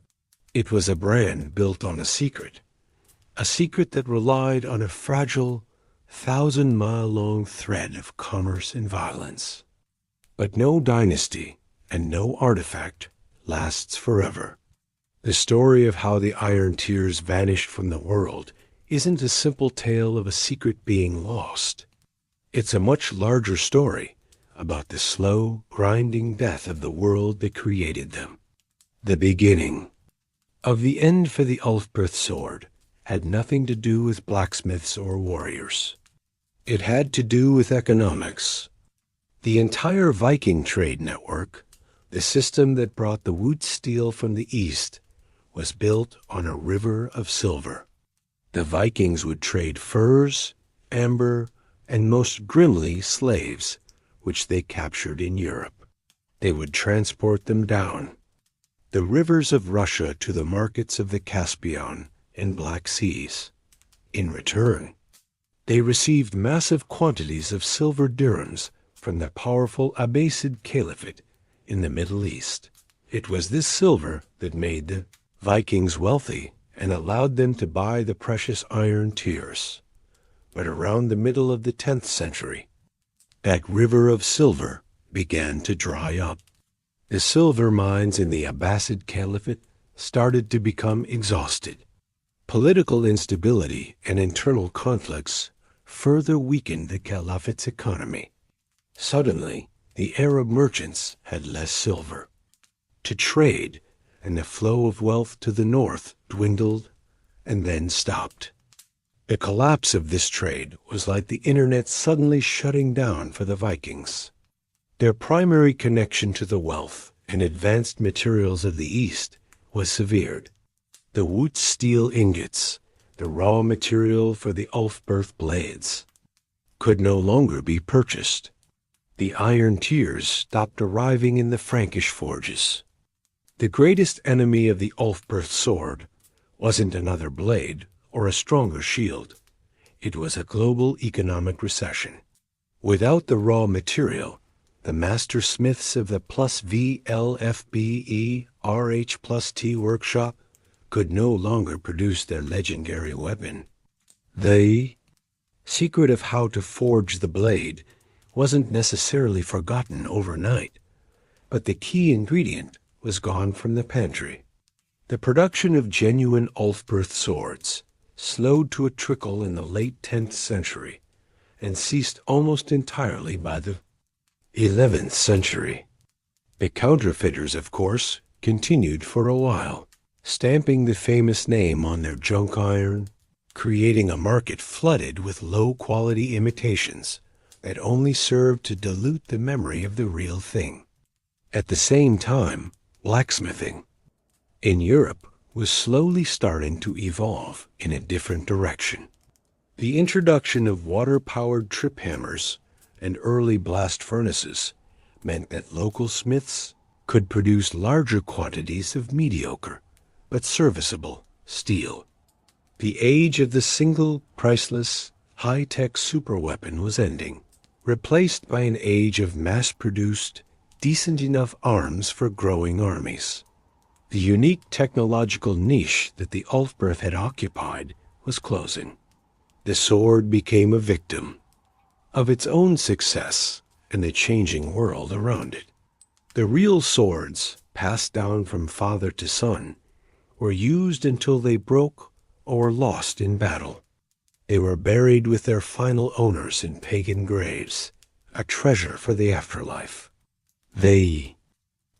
It was a brand built on a secret that relied on a fragile, 1,000-mile-long thread of commerce and violence. But no dynasty and no artifact lasts forever. The story of how the iron tears vanished from the world isn't a simple tale of a secret being lost. It's a much larger story about the slow, grinding death of the world that created them. The beginning of the end for the Ulfberth sword had nothing to do with blacksmiths or warriors. It had to do with economics. The entire Viking trade network, the system that brought the Wootz steel from the east, was built on a river of silver. The Vikings would trade furs, amber, and most grimly slaves, which they captured in Europe. They would transport them down the rivers of Russia to the markets of the Caspian and Black Seas. In return, they received massive quantities of silver dirhams from the powerful Abbasid Caliphate in the Middle East. It was this silver that made the Vikings wealthy and allowed them to buy the precious iron tears. But around the middle of the 10th century, that river of silver began to dry up. The silver mines in the Abbasid Caliphate started to become exhausted. Political instability and internal conflicts further weakened the Caliphate's economy. Suddenly, the Arab merchants had less silver to trade, and the flow of wealth to the north dwindled and then stopped. The collapse of this trade was like the internet suddenly shutting down for the Vikings. Their primary connection to the wealth and advanced materials of the East was severed. The Wootz steel ingots, the raw material for the Ulfberth blades, could no longer be purchased. The iron tears stopped arriving in the Frankish forges. The greatest enemy of the Ulfberth sword wasn't another blade or a stronger shield. It was a global economic recession. Without the raw material, the master smiths of the plus VLFBE RH plus T workshop could no longer produce their legendary weapon. The secret of how to forge the blade wasn't necessarily forgotten overnight, but the key ingredient was gone from the pantry. The production of genuine Ulfberth swords slowed to a trickle in the late 10th century and ceased almost entirely by the 11th century. The counterfeiters, of course, continued for a while, stamping the famous name on their junk iron, creating a market flooded with low-quality imitations that only served to dilute the memory of the real thing. At the same time, blacksmithing in Europe was slowly starting to evolve in a different direction. The introduction of water-powered trip hammers and early blast furnaces meant that local smiths could produce larger quantities of mediocre but serviceable steel. The age of the single, priceless, high-tech superweapon was ending, replaced by an age of mass-produced, decent enough arms for growing armies. The unique technological niche that the Ulfberth had occupied was closing. The sword became a victim of its own success and the changing world around it. The real swords, passed down from father to son, were used until they broke or were lost in battle. They were buried with their final owners in pagan graves, a treasure for the afterlife. The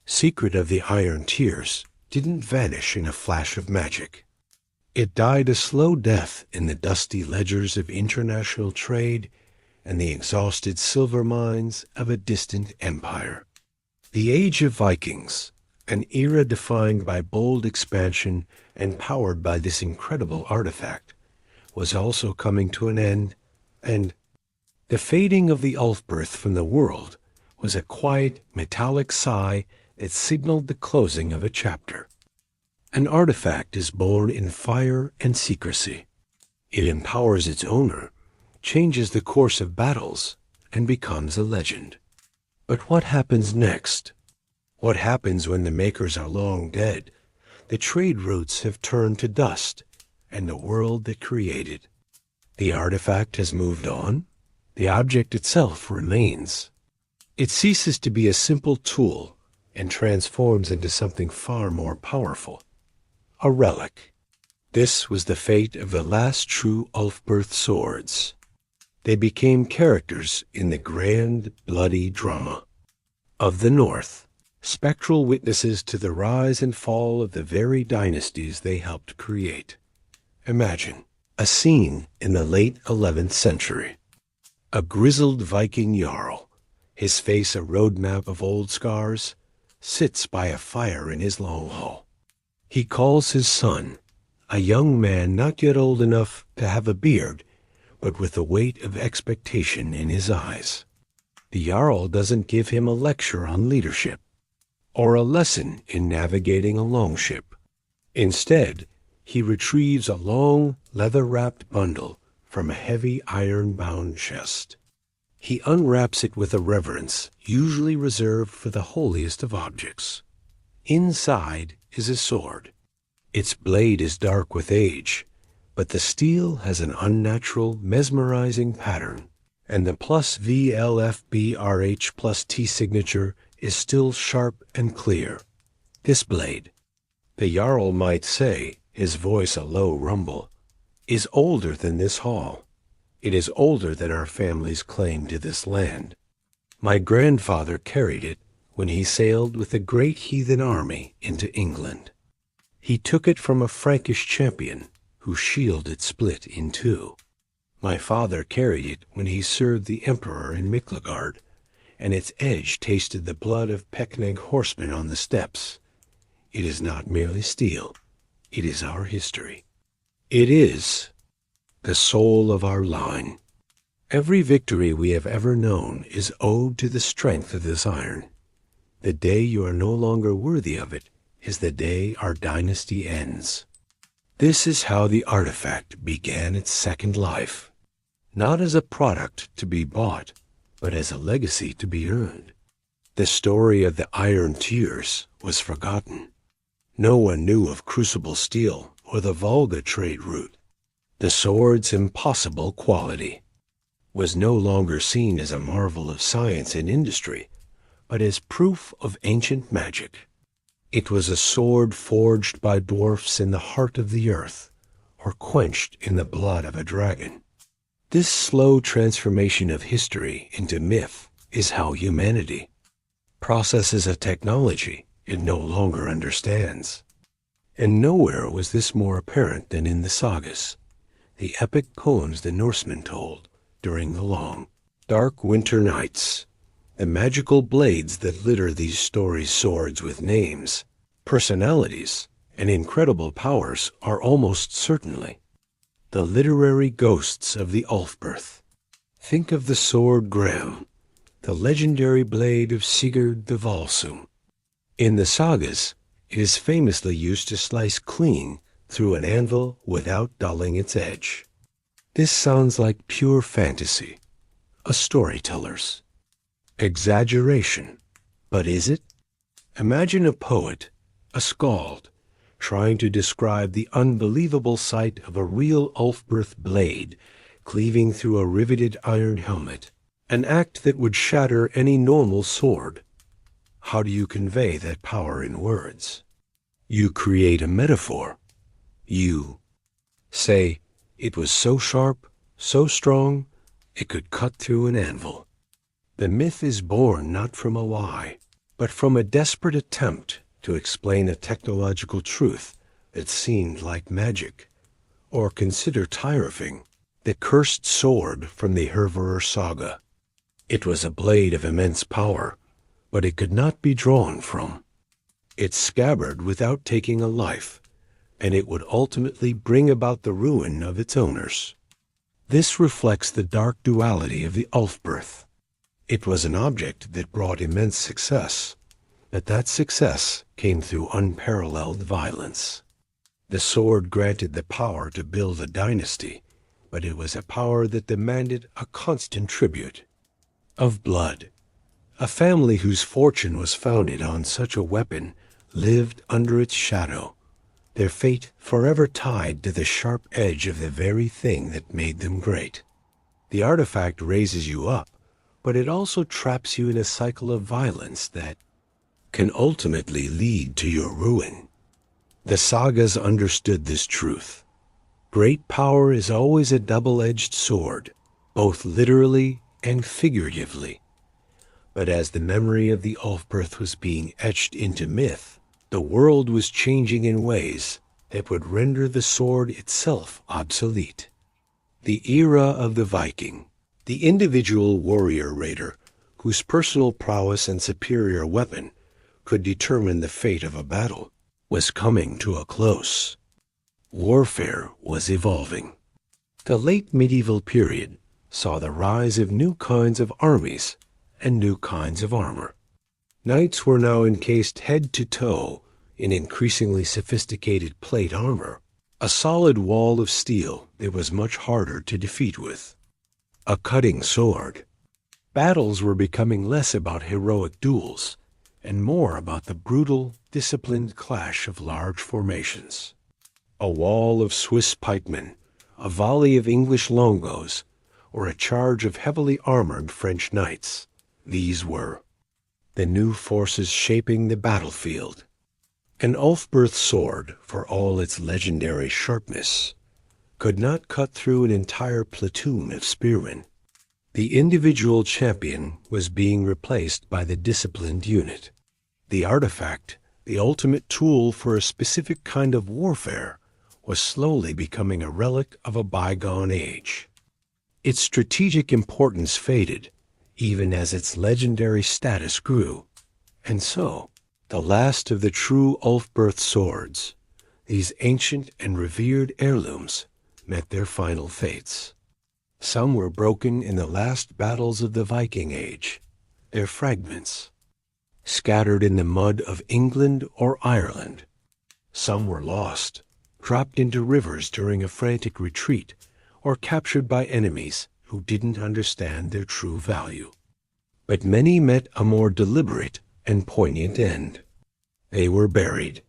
secret of the iron tears didn't vanish in a flash of magic. It died a slow death in the dusty ledgers of international trade and the exhausted silver mines of a distant empire. The Age of Vikings, an era defined by bold expansion and powered by this incredible artifact, was also coming to an end, and the fading of the Ulfberth from the world was a quiet, metallic sigh that signaled the closing of a chapter. An artifact is born in fire and secrecy. It empowers its owner, changes the course of battles, and becomes a legend. But what happens next? What happens when the makers are long dead, the trade routes have turned to dust, and the world that created? The artifact has moved on. The object itself remains. It ceases to be a simple tool and transforms into something far more powerful. A relic. This was the fate of the last true Ulfberth swords. They became characters in the grand, bloody drama of the North, spectral witnesses to the rise and fall of the very dynasties they helped create. Imagine a scene in the late 11th century. A grizzled Viking jarl, his face a roadmap of old scars, sits by a fire in his long hall. He calls his son, a young man not yet old enough to have a beard, but with the weight of expectation in his eyes. The Jarl doesn't give him a lecture on leadership or a lesson in navigating a longship. Instead, he retrieves a long, leather-wrapped bundle from a heavy iron-bound chest. He unwraps it with a reverence usually reserved for the holiest of objects. Inside is a sword, Its blade is dark with age, but the steel has an unnatural, mesmerizing pattern, and the plus VLFBRH plus T signature is still sharp and clear. This blade, the Jarl might say, his voice a low rumble, is older than this hall. It is older than our family's claim to this land. My grandfather carried it when he sailed with a great heathen army into England. He took it from a Frankish champion whose shield it split in two. My father carried it when he served the emperor in Miklagard, and its edge tasted the blood of Pecneg horsemen on the steppes. It is not merely steel. It is our history. It is the soul of our line. Every victory we have ever known is owed to the strength of this iron. The day you are no longer worthy of it is the day our dynasty ends. This is how the artifact began its second life, not as a product to be bought, but as a legacy to be earned. The story of the Iron Tears was forgotten. No one knew of crucible steel or the Volga trade route. The sword's impossible quality was no longer seen as a marvel of science and industry, but as proof of ancient magic. It was a sword forged by dwarfs in the heart of the earth, or quenched in the blood of a dragon. This slow transformation of history into myth is how humanity processes a technology it no longer understands. And nowhere was this more apparent than in the sagas, the epic poems the Norsemen told during the long, dark winter nights. The magical blades that litter these stories' swords with names, personalities, and incredible powers are almost certainly the literary ghosts of the Ulfberth. Think of the sword Graham, the legendary blade of Sigurd the Volsung. In the sagas, it is famously used to slice clean through an anvil without dulling its edge. This sounds like pure fantasy, a storyteller's exaggeration. But is it? Imagine a poet, a skald, trying to describe the unbelievable sight of a real Ulfberth blade cleaving through a riveted iron helmet, an act that would shatter any normal sword. How do you convey that power in words? You create a metaphor. You say, it was so sharp, so strong, it could cut through an anvil. The myth is born not from a lie, but from a desperate attempt to explain a technological truth that seemed like magic. Or consider Tyrfing, the cursed sword from the Hervarar saga. It was a blade of immense power, but it could not be drawn from. It scabbard without taking a life, and it would ultimately bring about the ruin of its owners. This reflects the dark duality of the Ulfberth. It was an object that brought immense success, but that success came through unparalleled violence. The sword granted the power to build a dynasty, but it was a power that demanded a constant tribute of blood. A family whose fortune was founded on such a weapon lived under its shadow, their fate forever tied to the sharp edge of the very thing that made them great. The artifact raises you up, but it also traps you in a cycle of violence that can ultimately lead to your ruin. The sagas understood this truth. Great power is always a double-edged sword, both literally and figuratively. But as the memory of the Ulfberth was being etched into myth, the world was changing in ways that would render the sword itself obsolete. The era of the Viking, the individual warrior raider, whose personal prowess and superior weapon could determine the fate of a battle, was coming to a close. Warfare was evolving. The late medieval period saw the rise of new kinds of armies and new kinds of armor. Knights were now encased head to toe in increasingly sophisticated plate armor, a solid wall of steel that was much harder to defeat with. A cutting sword. Battles were becoming less about heroic duels and more about the brutal, disciplined clash of large formations. A wall of Swiss pikemen, a volley of English longbows, or a charge of heavily armored French knights. These were the new forces shaping the battlefield. An Ulfberth sword, for all its legendary sharpness, could not cut through an entire platoon of spearmen. The individual champion was being replaced by the disciplined unit. The artifact, the ultimate tool for a specific kind of warfare, was slowly becoming a relic of a bygone age. Its strategic importance faded, even as its legendary status grew. And so, the last of the true Ulfberth swords, these ancient and revered heirlooms, met their final fates. Some were broken in the last battles of the Viking Age, their fragments scattered in the mud of England or Ireland. Some were lost, dropped into rivers during a frantic retreat, or captured by enemies who didn't understand their true value. But many met a more deliberate and poignant end. They were buried.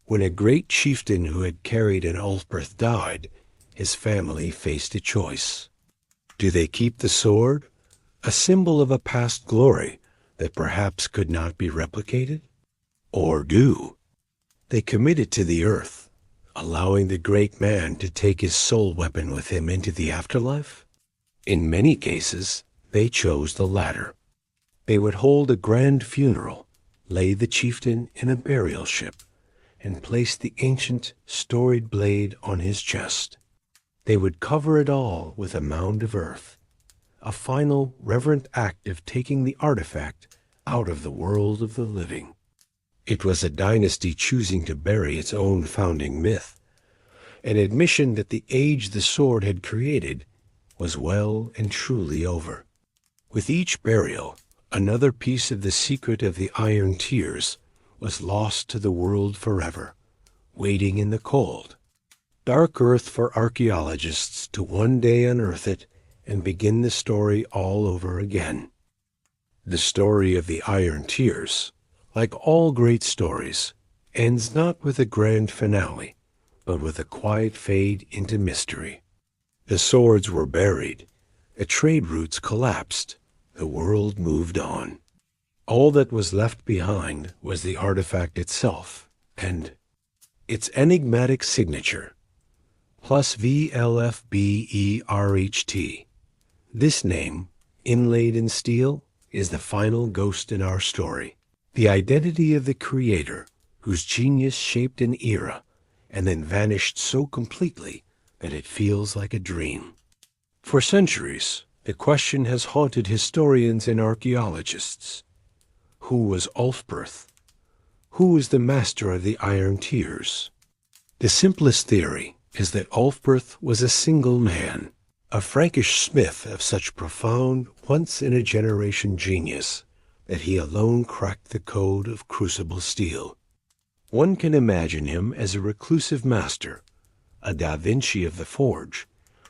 When a great chieftain who had carried an Ulfberth died, his family faced a choice. Do they keep the sword, a symbol of a past glory that perhaps could not be replicated? Or do they commit it to the earth, allowing the great man to take his soul weapon with him into the afterlife? In many cases, they chose the latter. They would hold a grand funeral, lay the chieftain in a burial ship, and place the ancient, storied blade on his chest. They would cover it all with a mound of earth, a final, reverent act of taking the artifact out of the world of the living. It was a dynasty choosing to bury its own founding myth, an admission that the age the sword had created was well and truly over. With each burial, another piece of the secret of the Iron Tears was lost to the world forever, waiting in the cold, dark earth for archaeologists to one day unearth it and begin the story all over again. The story of the Iron Tears, like all great stories, ends not with a grand finale, but with a quiet fade into mystery. The swords were buried, the trade routes collapsed, the world moved on. All that was left behind was the artifact itself, and its enigmatic signature, plus VLFBERHT. This name, inlaid in steel, is the final ghost in our story, the identity of the creator whose genius shaped an era and then vanished so completely that it feels like a dream. For centuries, the question has haunted historians and archaeologists. Who was Ulfberth? Who was the master of the Iron Tears? The simplest theory is that Ulfberth was a single man, a Frankish smith of such profound, once-in-a-generation genius that he alone cracked the code of crucible steel. One can imagine him as a reclusive master, a Da Vinci of the forge,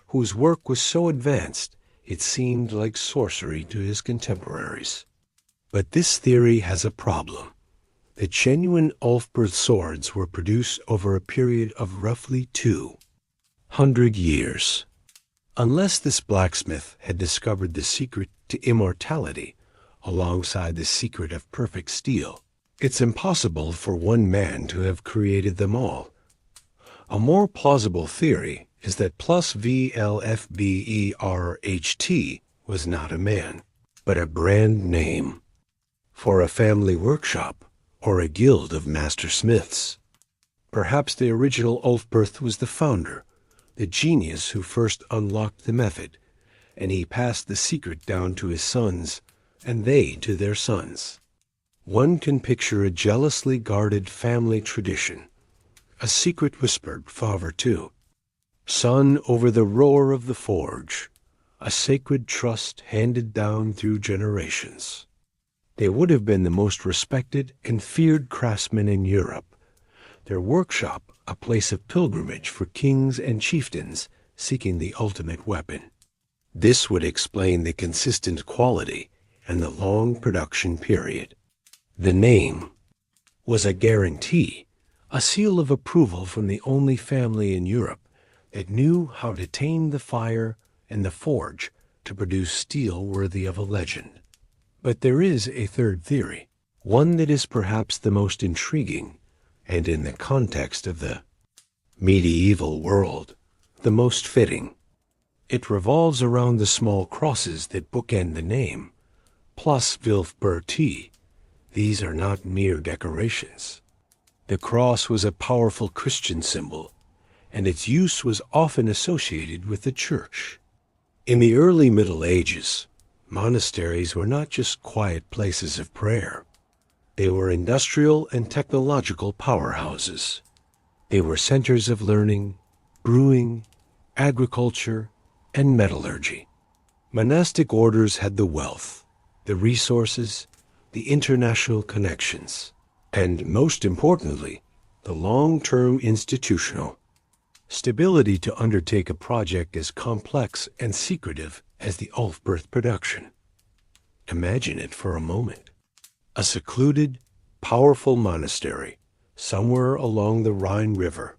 whose work was so advanced it seemed like sorcery to his contemporaries. But this theory has a problem. The genuine Ulfberth swords were produced over a period of roughly 200 years. Unless this blacksmith had discovered the secret to immortality alongside the secret of perfect steel, it's impossible for one man to have created them all. A more plausible theory is that plus VLFBERHT was not a man, but a brand name for a family workshop or a guild of master smiths. Perhaps the original Ulfberth was the founder, the genius who first unlocked the method, and he passed the secret down to his sons, and they to their sons. One can picture a jealously guarded family tradition, a secret whispered father too, son over the roar of the forge, a sacred trust handed down through generations. They would have been the most respected and feared craftsmen in Europe, their workshop a place of pilgrimage for kings and chieftains seeking the ultimate weapon. This would explain the consistent quality and the long production period. The name was a guarantee, a seal of approval from the only family in Europe that knew how to tame the fire and the forge to produce steel worthy of a legend. But there is a third theory, one that is perhaps the most intriguing, and in the context of the medieval world, the most fitting. It revolves around the small crosses that bookend the name, plus Wilfberti. These are not mere decorations. The cross was a powerful Christian symbol, and its use was often associated with the church. In the early Middle Ages, monasteries were not just quiet places of prayer. They were industrial and technological powerhouses. They were centers of learning, brewing, agriculture, and metallurgy. Monastic orders had the wealth, the resources, the international connections, and most importantly, the long-term institutional stability to undertake a project as complex and secretive as the Ulfberth production. Imagine it for a moment. A secluded, powerful monastery somewhere along the Rhine River.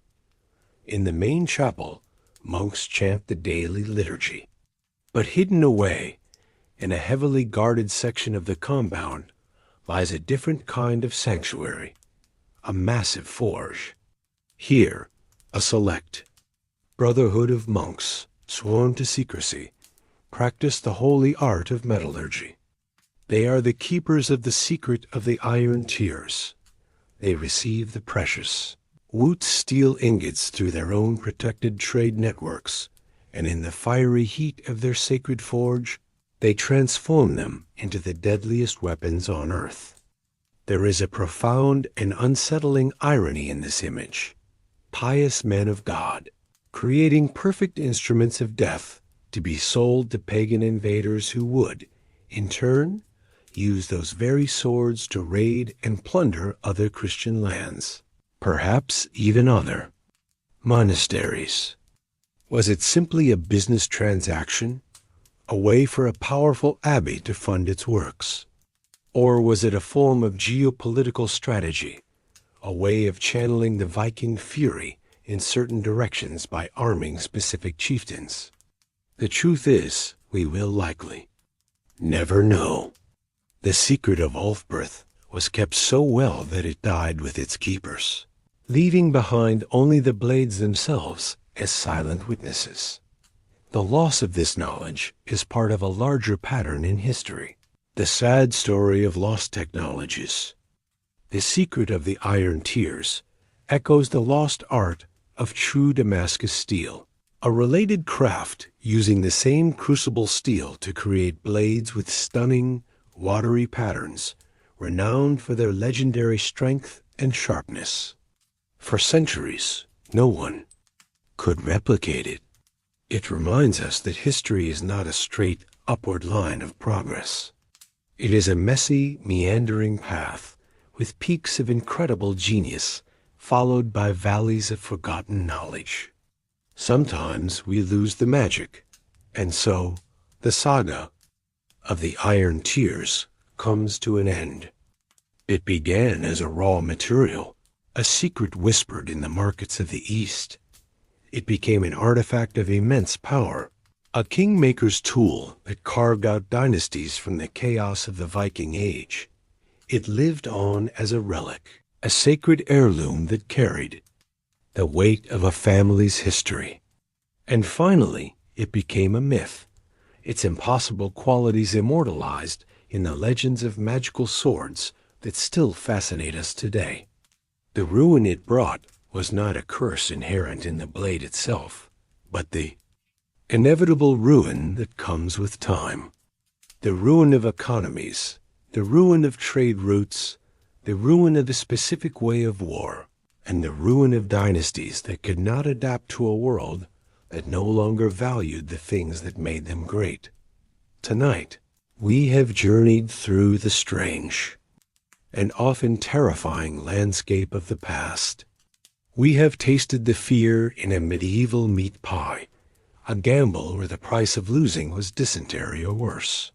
In the main chapel, monks chant the daily liturgy. But hidden away, in a heavily guarded section of the compound, lies a different kind of sanctuary, a massive forge. Here, a select brotherhood of monks, sworn to secrecy, practice the holy art of metallurgy. They are the keepers of the secret of the iron tears. They receive the precious Wootz steel ingots through their own protected trade networks, and in the fiery heat of their sacred forge, they transform them into the deadliest weapons on earth. There is a profound and unsettling irony in this image. Pious men of God, creating perfect instruments of death to be sold to pagan invaders who would, in turn, use those very swords to raid and plunder other Christian lands, perhaps even other monasteries. Was it simply a business transaction, a way for a powerful abbey to fund its works? Or was it a form of geopolitical strategy, a way of channeling the Viking fury in certain directions by arming specific chieftains? The truth is, we will likely never know. The secret of Ulfberth was kept so well that it died with its keepers, leaving behind only the blades themselves as silent witnesses. The loss of this knowledge is part of a larger pattern in history, the sad story of lost technologies. The secret of the iron tears echoes the lost art of true Damascus steel, a related craft using the same crucible steel to create blades with stunning, watery patterns, renowned for their legendary strength and sharpness. For centuries, no one could replicate it. It reminds us that history is not a straight upward line of progress. It is a messy, meandering path with peaks of incredible genius followed by valleys of forgotten knowledge. Sometimes we lose the magic, and so the saga of the Iron Tears comes to an end. It began as a raw material, a secret whispered in the markets of the East. It became an artifact of immense power, a kingmaker's tool that carved out dynasties from the chaos of the Viking Age. It lived on as a relic, a sacred heirloom that carried the weight of a family's history. And finally, it became a myth, its impossible qualities immortalized in the legends of magical swords that still fascinate us today. The ruin it brought was not a curse inherent in the blade itself, but the inevitable ruin that comes with time. The ruin of economies, the ruin of trade routes, the ruin of a specific way of war, and the ruin of dynasties that could not adapt to a world that no longer valued the things that made them great. Tonight, we have journeyed through the strange and often terrifying landscape of the past. We have tasted the fear in a medieval meat pie, a gamble where the price of losing was dysentery or worse.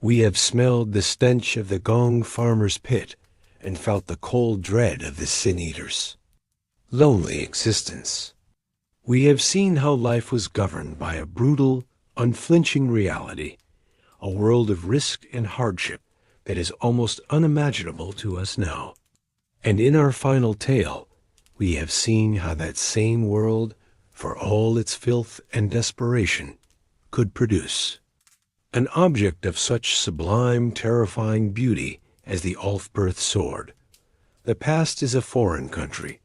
We have smelled the stench of the gong farmer's pit and felt the cold dread of the sin-eaters. lonely existence. We have seen how life was governed by a brutal, unflinching reality, a world of risk and hardship that is almost unimaginable to us now. And in our final tale, we have seen how that same world, for all its filth and desperation, could produce an object of such sublime, terrifying beauty as the Ulfberth sword. The past is a foreign country,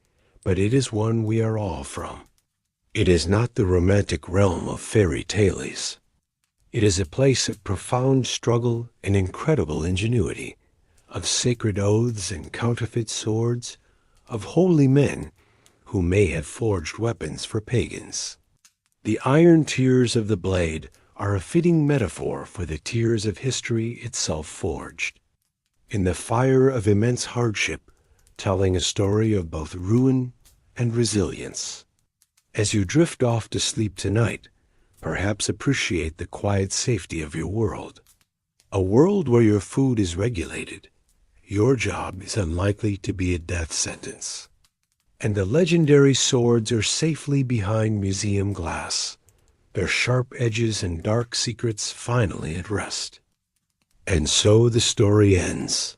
but it is one we are all from. It is not the romantic realm of fairy tales. It is a place of profound struggle and incredible ingenuity, of sacred oaths and counterfeit swords, of holy men who may have forged weapons for pagans. The iron tears of the blade are a fitting metaphor for the tears of history itself forged. In the fire of immense hardship, telling a story of both ruin and resilience. As you drift off to sleep tonight, perhaps appreciate the quiet safety of your world. A world where your food is regulated. Your job is unlikely to be a death sentence. And the legendary swords are safely behind museum glass, their sharp edges and dark secrets finally at rest. And so the story ends.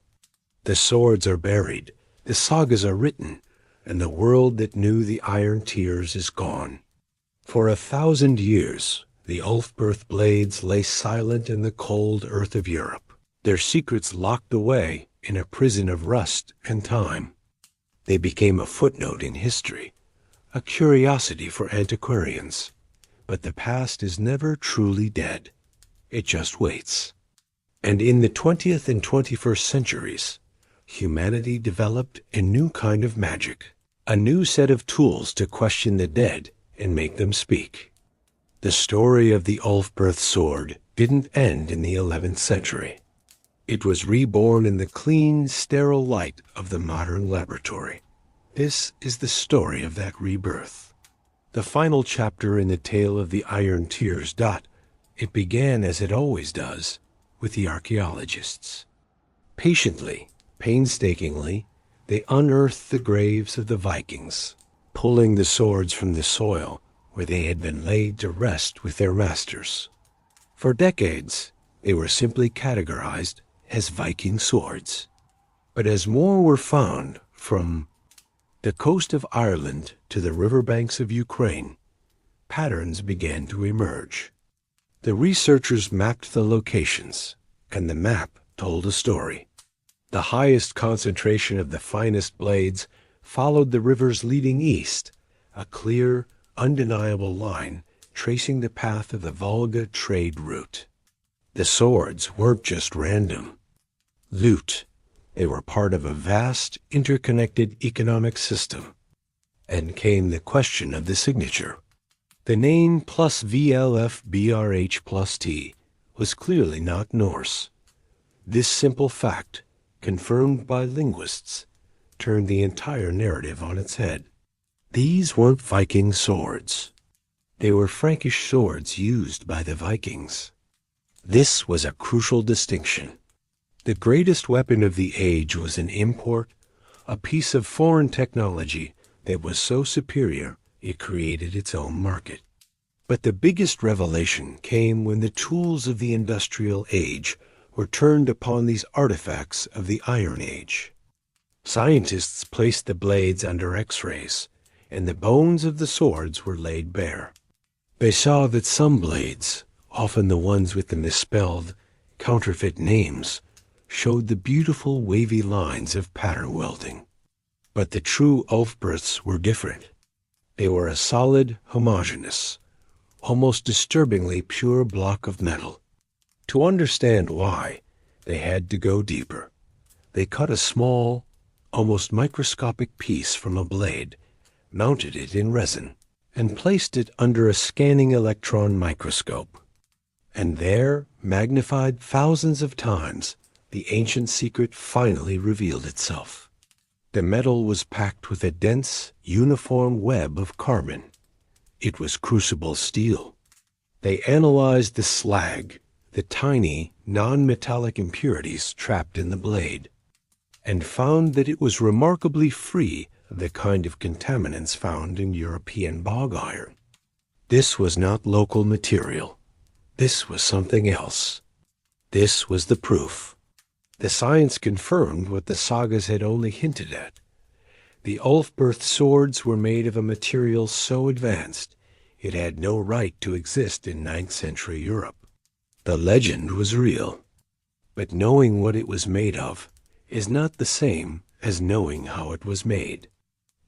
The swords are buried, the sagas are written, and the world that knew the iron tears is gone. For 1,000 years, the Ulfberth blades lay silent in the cold earth of Europe, their secrets locked away in a prison of rust and time. They became a footnote in history, a curiosity for antiquarians. But the past is never truly dead. It just waits. And in the 20th and 21st centuries, humanity developed a new kind of magic, a new set of tools to question the dead and make them speak. The story of the Ulfberth sword didn't end in the 11th century. It was reborn in the clean, sterile light of the modern laboratory. This is the story of that rebirth. The final chapter in the tale of the Iron Tears. It began, as it always does, with the archaeologists. Patiently, painstakingly, they unearthed the graves of the Vikings, pulling the swords from the soil where they had been laid to rest with their masters. For decades, they were simply categorized as Viking swords. But as more were found, from the coast of Ireland to the riverbanks of Ukraine, patterns began to emerge. The researchers mapped the locations, and the map told a story. The highest concentration of the finest blades followed the rivers leading east, a clear, undeniable line tracing the path of the Volga trade route. The swords weren't just random loot. They were part of a vast, interconnected economic system. And came the question of the signature. The name plus VLF plus T was clearly not Norse. This simple fact, confirmed by linguists, turned the entire narrative on its head. These weren't Viking swords. They were Frankish swords used by the Vikings. This was a crucial distinction. The greatest weapon of the age was an import, a piece of foreign technology that was so superior it created its own market. But the biggest revelation came when the tools of the industrial age were turned upon these artifacts of the Iron Age. Scientists placed the blades under X-rays, and the bones of the swords were laid bare. They saw that some blades, often the ones with the misspelled, counterfeit names, showed the beautiful wavy lines of pattern welding. But the true Ulfberths were different. They were a solid, homogeneous, almost disturbingly pure block of metal. To understand why, they had to go deeper. They cut a small, almost microscopic piece from a blade, mounted it in resin, and placed it under a scanning electron microscope. And there, magnified thousands of times, the ancient secret finally revealed itself. The metal was packed with a dense, uniform web of carbon. It was crucible steel. They analyzed the slag, the tiny, non-metallic impurities trapped in the blade, and found that it was remarkably free the kind of contaminants found in European bog iron. This was not local material. This was something else. This was the proof. The science confirmed what the sagas had only hinted at. The Ulfberth swords were made of a material so advanced it had no right to exist in 9th century Europe. The legend was real, but knowing what it was made of is not the same as knowing how it was made.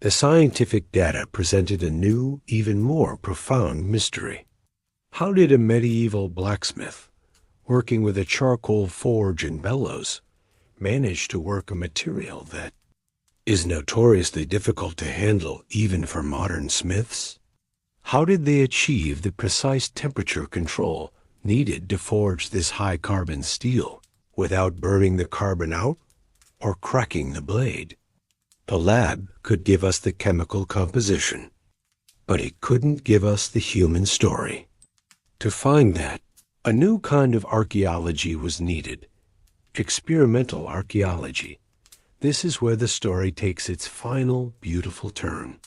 The scientific data presented a new, even more profound mystery. How did a medieval blacksmith, working with a charcoal forge and bellows, manage to work a material that is notoriously difficult to handle even for modern smiths? How did they achieve the precise temperature control needed to forge this high-carbon steel without burning the carbon out or cracking the blade? The lab could give us the chemical composition, but it couldn't give us the human story. To find that, a new kind of archaeology was needed. Experimental archaeology. This is where the story takes its final, beautiful turn.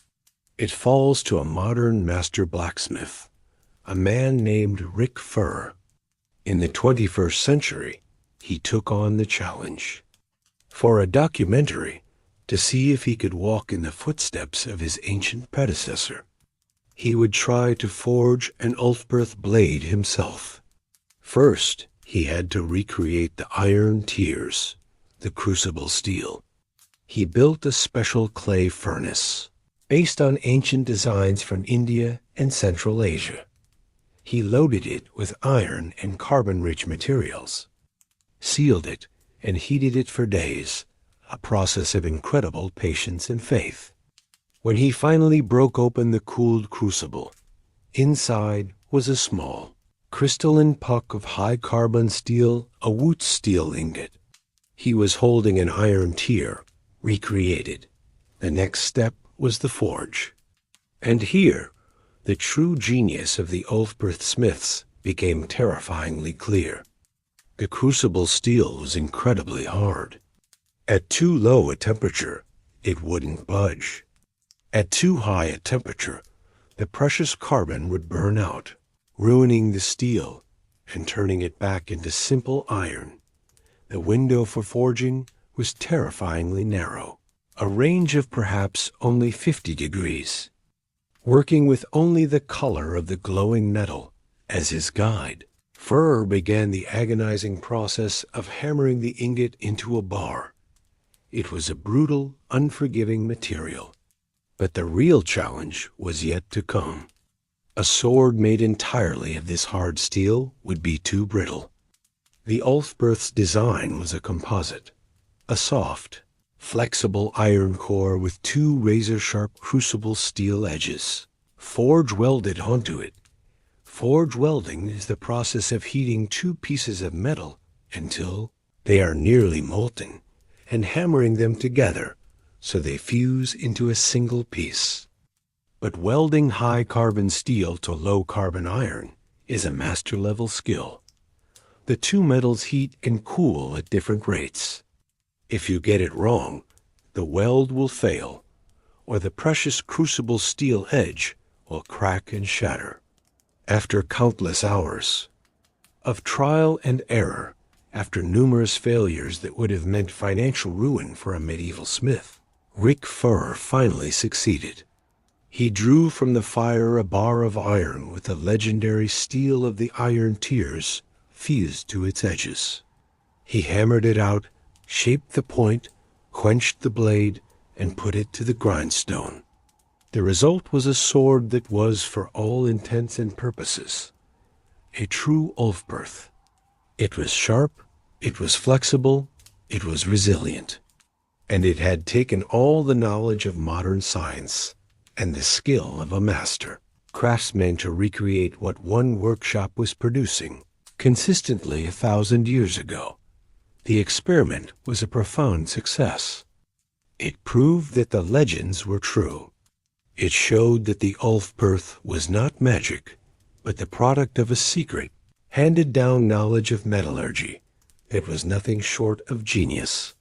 It falls to a modern master blacksmith, a man named Rick Furr. In the 21st century, he took on the challenge. For a documentary, to see if he could walk in the footsteps of his ancient predecessor, he would try to forge an Ulfberth blade himself. First, he had to recreate the iron tiers, the crucible steel. He built a special clay furnace, based on ancient designs from India and Central Asia. He loaded it with iron and carbon-rich materials, sealed it, and heated it for days, a process of incredible patience and faith. When he finally broke open the cooled crucible, inside was a small, crystalline puck of high-carbon steel, a Wootz steel ingot. He was holding an iron tier, recreated. The next step was the forge. And here, the true genius of the Ulfberth smiths became terrifyingly clear. The crucible steel was incredibly hard. At too low a temperature, it wouldn't budge. At too high a temperature, the precious carbon would burn out, ruining the steel and turning it back into simple iron. The window for forging was terrifyingly narrow, a range of perhaps only 50 degrees. Working with only the color of the glowing metal as his guide, Furr began the agonizing process of hammering the ingot into a bar. It was a brutal, unforgiving material. But the real challenge was yet to come. A sword made entirely of this hard steel would be too brittle. The Ulfberth's design was a composite, a soft, flexible iron core with two razor-sharp crucible steel edges, forge welded onto it. Forge welding is the process of heating two pieces of metal until they are nearly molten and hammering them together so they fuse into a single piece. But welding high-carbon steel to low-carbon iron is a master-level skill. The two metals heat and cool at different rates. If you get it wrong, the weld will fail, or the precious crucible steel edge will crack and shatter. After countless hours of trial and error, after numerous failures that would have meant financial ruin for a medieval smith, Rick Furr finally succeeded. He drew from the fire a bar of iron with the legendary steel of the iron tiers fused to its edges. He hammered it out, shaped the point, quenched the blade, and put it to the grindstone. The result was a sword that was, for all intents and purposes, a true Ulfberth. It was sharp, it was flexible, it was resilient. And it had taken all the knowledge of modern science and the skill of a master craftsman to recreate what one workshop was producing consistently 1,000 years ago. The experiment was a profound success. It proved that the legends were true. It showed that the Ulfberth was not magic, but the product of a secret, handed-down knowledge of metallurgy that was nothing short of genius.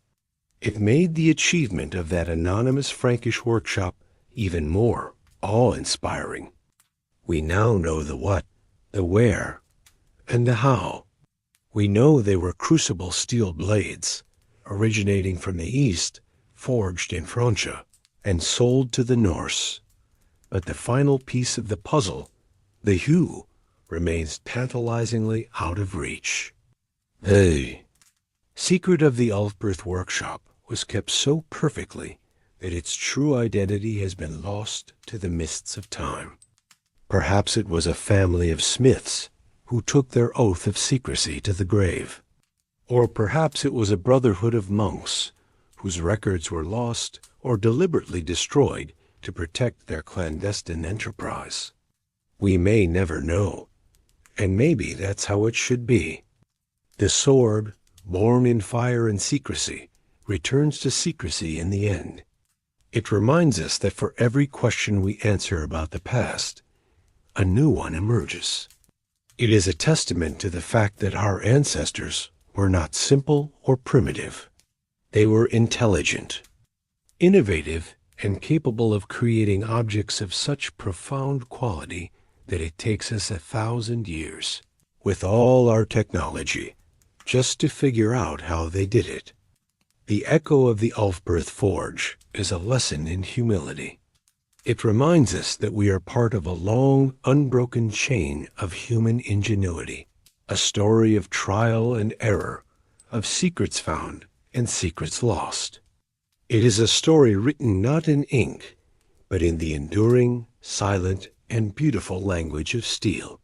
It made the achievement of that anonymous Frankish workshop even more awe-inspiring. We now know the what, the where, and the how. We know they were crucible steel blades, originating from the east, forged in Francia, and sold to the Norse. But the final piece of the puzzle, the hue, remains tantalizingly out of reach. The secret of the Ulfberth workshop was kept so perfectly that its true identity has been lost to the mists of time. Perhaps it was a family of smiths who took their oath of secrecy to the grave. Or perhaps it was a brotherhood of monks whose records were lost or deliberately destroyed to protect their clandestine enterprise. We may never know, and maybe that's how it should be. The sword, born in fire and secrecy, returns to secrecy in the end. It reminds us that for every question we answer about the past, a new one emerges. It is a testament to the fact that our ancestors were not simple or primitive. They were intelligent, innovative, and capable of creating objects of such profound quality that it takes us 1,000 years, with all our technology, just to figure out how they did it. The echo of the Ulfberth Forge is a lesson in humility. It reminds us that we are part of a long, unbroken chain of human ingenuity, a story of trial and error, of secrets found and secrets lost. It is a story written not in ink, but in the enduring, silent, and beautiful language of steel.